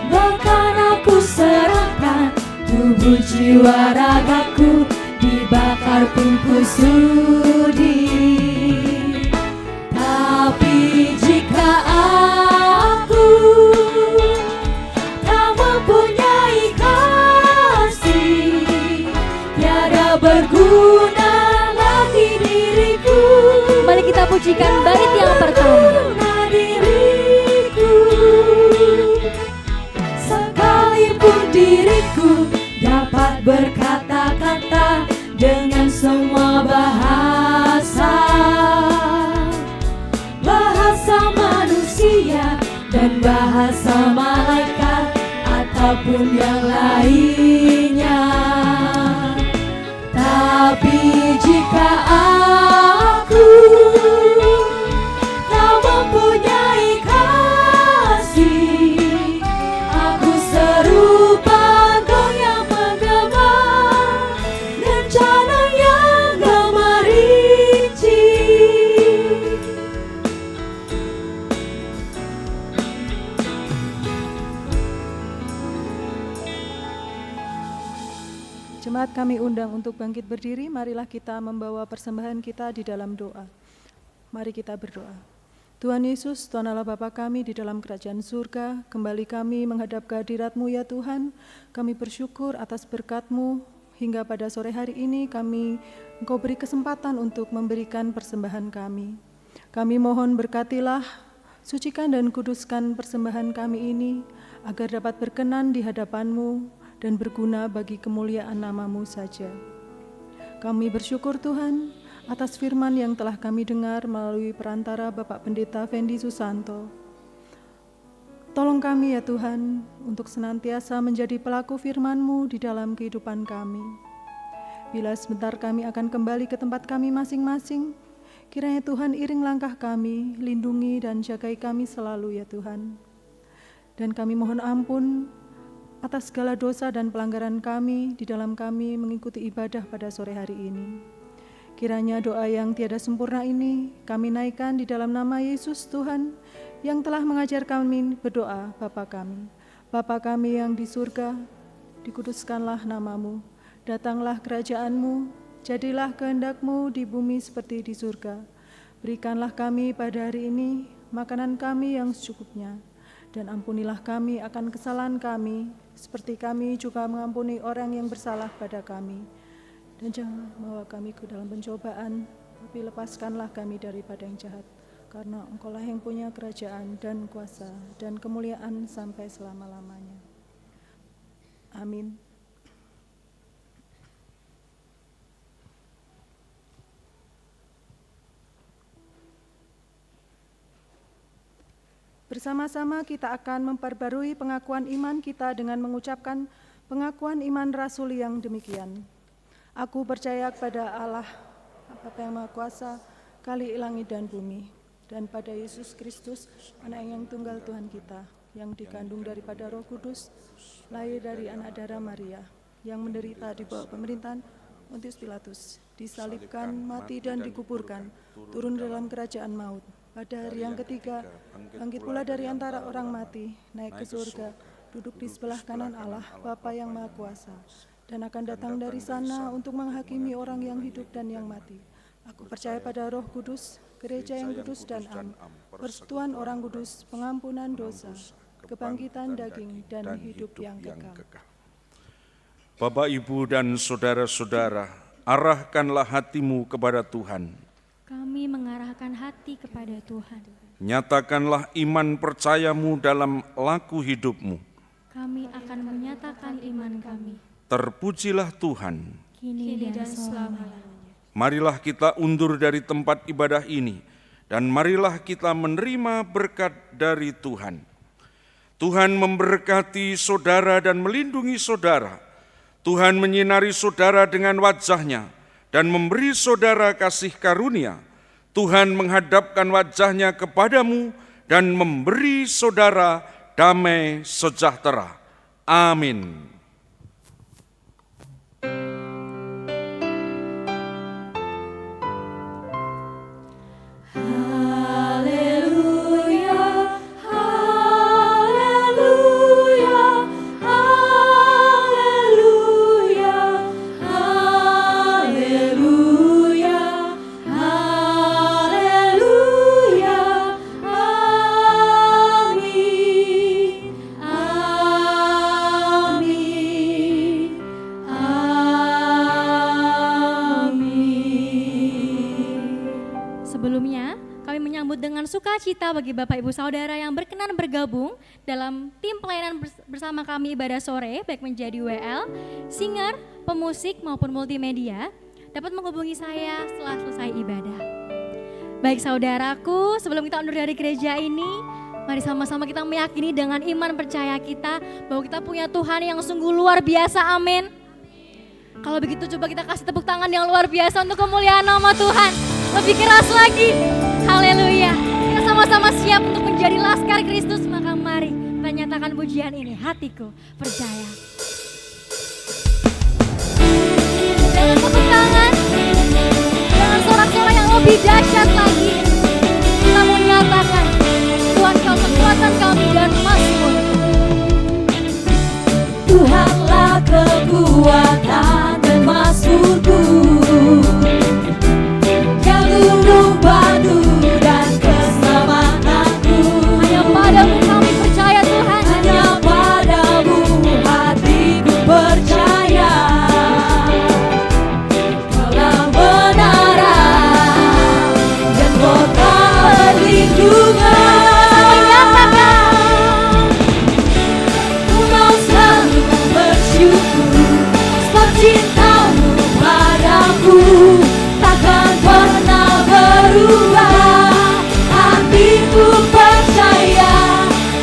bahkan aku serahkan tubuh jiwa ragaku, dibakar pun ku sudi. Tapi jika aku tak mempunyai kasih, tiada berguna lagi diriku. Kembali kita pujikan bait yang pertama. Diriku, sekalipun diriku dapat berkata-kata dengan semua bahasa manusia dan bahasa malaikat ataupun yang lainnya. Tapi jika aku tak mempunyai kasih, aku serupa gong yang menggema, rencana yang gemerinci. Jemaat kami undang untuk bangkit berdiri, marilah kita membawa persembahan kita di dalam doa. Mari kita berdoa. Tuhan Yesus, Tuhan Allah Bapa kami di dalam kerajaan surga, kembali kami menghadap kehadirat-Mu ya Tuhan. Kami bersyukur atas berkat-Mu hingga pada sore hari ini Engkau beri kesempatan untuk memberikan persembahan kami. Kami mohon berkatilah, sucikan dan kuduskan persembahan kami ini, agar dapat berkenan di hadapan-Mu dan berguna bagi kemuliaan nama-Mu saja. Kami bersyukur Tuhan atas firman yang telah kami dengar melalui perantara Bapak Pendeta Fendi Susanto. Tolong kami ya Tuhan untuk senantiasa menjadi pelaku firman-Mu di dalam kehidupan kami. Bila sebentar kami akan kembali ke tempat kami masing-masing, kiranya Tuhan iring langkah kami, lindungi dan jagai kami selalu ya Tuhan. Dan kami mohon ampun atas segala dosa dan pelanggaran kami di dalam kami mengikuti ibadah pada sore hari ini. Kiranya doa yang tiada sempurna ini kami naikkan di dalam nama Yesus Tuhan yang telah mengajar kami berdoa. Bapa kami yang di surga, dikuduskanlah nama-Mu, datanglah kerajaan-Mu, jadilah kehendak-Mu di bumi seperti di surga. Berikanlah kami pada hari ini makanan kami yang secukupnya, dan ampunilah kami akan kesalahan kami, seperti kami juga mengampuni orang yang bersalah pada kami. Dan jangan bawa kami ke dalam pencobaan, tapi lepaskanlah kami daripada yang jahat. Karena Engkau-lah yang punya kerajaan dan kuasa dan kemuliaan sampai selama-lamanya. Amin. Bersama-sama kita akan memperbarui pengakuan iman kita dengan mengucapkan pengakuan iman rasuli yang demikian. Aku percaya kepada Allah, Bapa yang Maha Kuasa, Khalik langit dan bumi, dan pada Yesus Kristus, Anak yang tunggal Tuhan kita, yang dikandung daripada Roh Kudus, lahir dari anak darah Maria, yang menderita di bawah pemerintahan Pontius Pilatus, disalibkan, mati dan dikuburkan, turun dalam kerajaan maut. Pada hari yang ketiga, bangkit pula dari antara orang mati, naik ke surga, duduk di sebelah kanan Allah, Bapa yang Maha Kuasa, dan akan datang dari sana untuk menghakimi orang yang hidup dan yang mati. Aku percaya pada Roh Kudus, gereja yang kudus dan am, persekutuan orang kudus, pengampunan dosa, kebangkitan daging, dan hidup yang kekal. Bapak, Ibu, dan saudara-saudara, arahkanlah hatimu kepada Tuhan. Kami mengarahkan hati kepada Tuhan. Nyatakanlah iman percayamu dalam laku hidupmu. Kami akan menyatakan iman kami. Terpujilah Tuhan. Kini dan selamanya. Marilah kita undur dari tempat ibadah ini, dan marilah kita menerima berkat dari Tuhan. Tuhan memberkati saudara dan melindungi saudara. Tuhan menyinari saudara dengan wajah-Nya dan memberi saudara kasih karunia. Tuhan menghadapkan wajah-Nya kepadamu dan memberi saudara damai sejahtera. Amin. Haleluya, haleluya, haleluya, haleluya, haleluya, amin, amin, amin. Sebelumnya, kami menyambut dengan sukacita bagi Bapak Ibu Saudara yang berkenan bergabung dalam tim pelayanan bersama kami ibadah sore, baik menjadi WL, singer, pemusik maupun multimedia, dapat menghubungi saya setelah selesai ibadah. Baik saudaraku, sebelum kita undur dari gereja ini, mari sama-sama kita meyakini dengan iman percaya kita bahwa kita punya Tuhan yang sungguh luar biasa, amin. Kalau begitu coba kita kasih tepuk tangan yang luar biasa untuk kemuliaan nama Tuhan. Lebih keras lagi, haleluya. Kita sama-sama siap untuk menjadi laskar Kristus, maka mari kita nyatakan pujian ini, hatiku percaya. Dengan tepuk tangan, dengan sorak-sorak yang lebih dahsyat lagi, kita menyatakan Tuhan kau kekuatan kami dan mazmur. Tuhanlah kekuatan dan mazmurku, yang gunung batu dan keselamatanku. Hanya padamu kami percaya Tuhan. Hanya padamu hatiku percaya. Kaulah menara dan kota perlindungan. Ku mau selalu bersyukur sebab cintamu padaku takkan pernah berubah. Hatiku percaya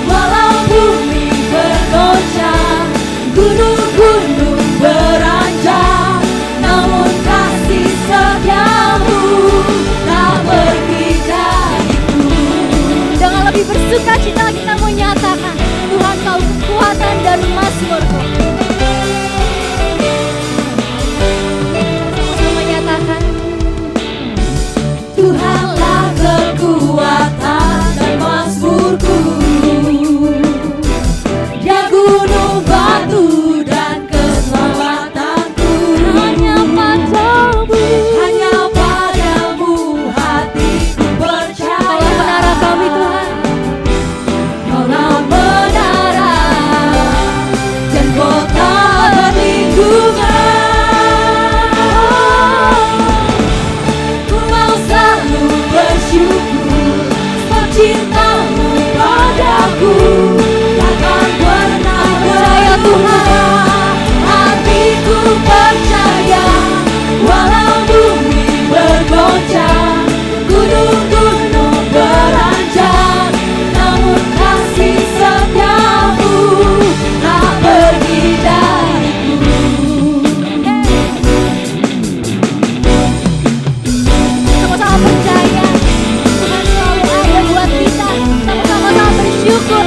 walau bumi bergoncang, gunung-gunung beranjak, namun kasih setiamu tak pergi dariku. Dengan lebih bersuka cita kita menyatakan Tuhan kau kekuatan dan mazmurku. Sama-sama menyatakan Tuhanlah kekuatan dan mazmurku, dia gunung batu dan keselamatanku. Hanya padamu hatiku percaya. Kaulah menara kami Tuhan. Kaulah menara dan kota perlindungan. Ku mau selalu bersyukur sebab cintamu padaku takkan pernah Percaya berubah. Hatiku percaya walau bumi bergoncang, gunung-gunung beranjak, namun kasih setiamu tak pergi dariku. Sama-sama percaya Tuhan selalu ada buat kita. Sama-sama bersyukur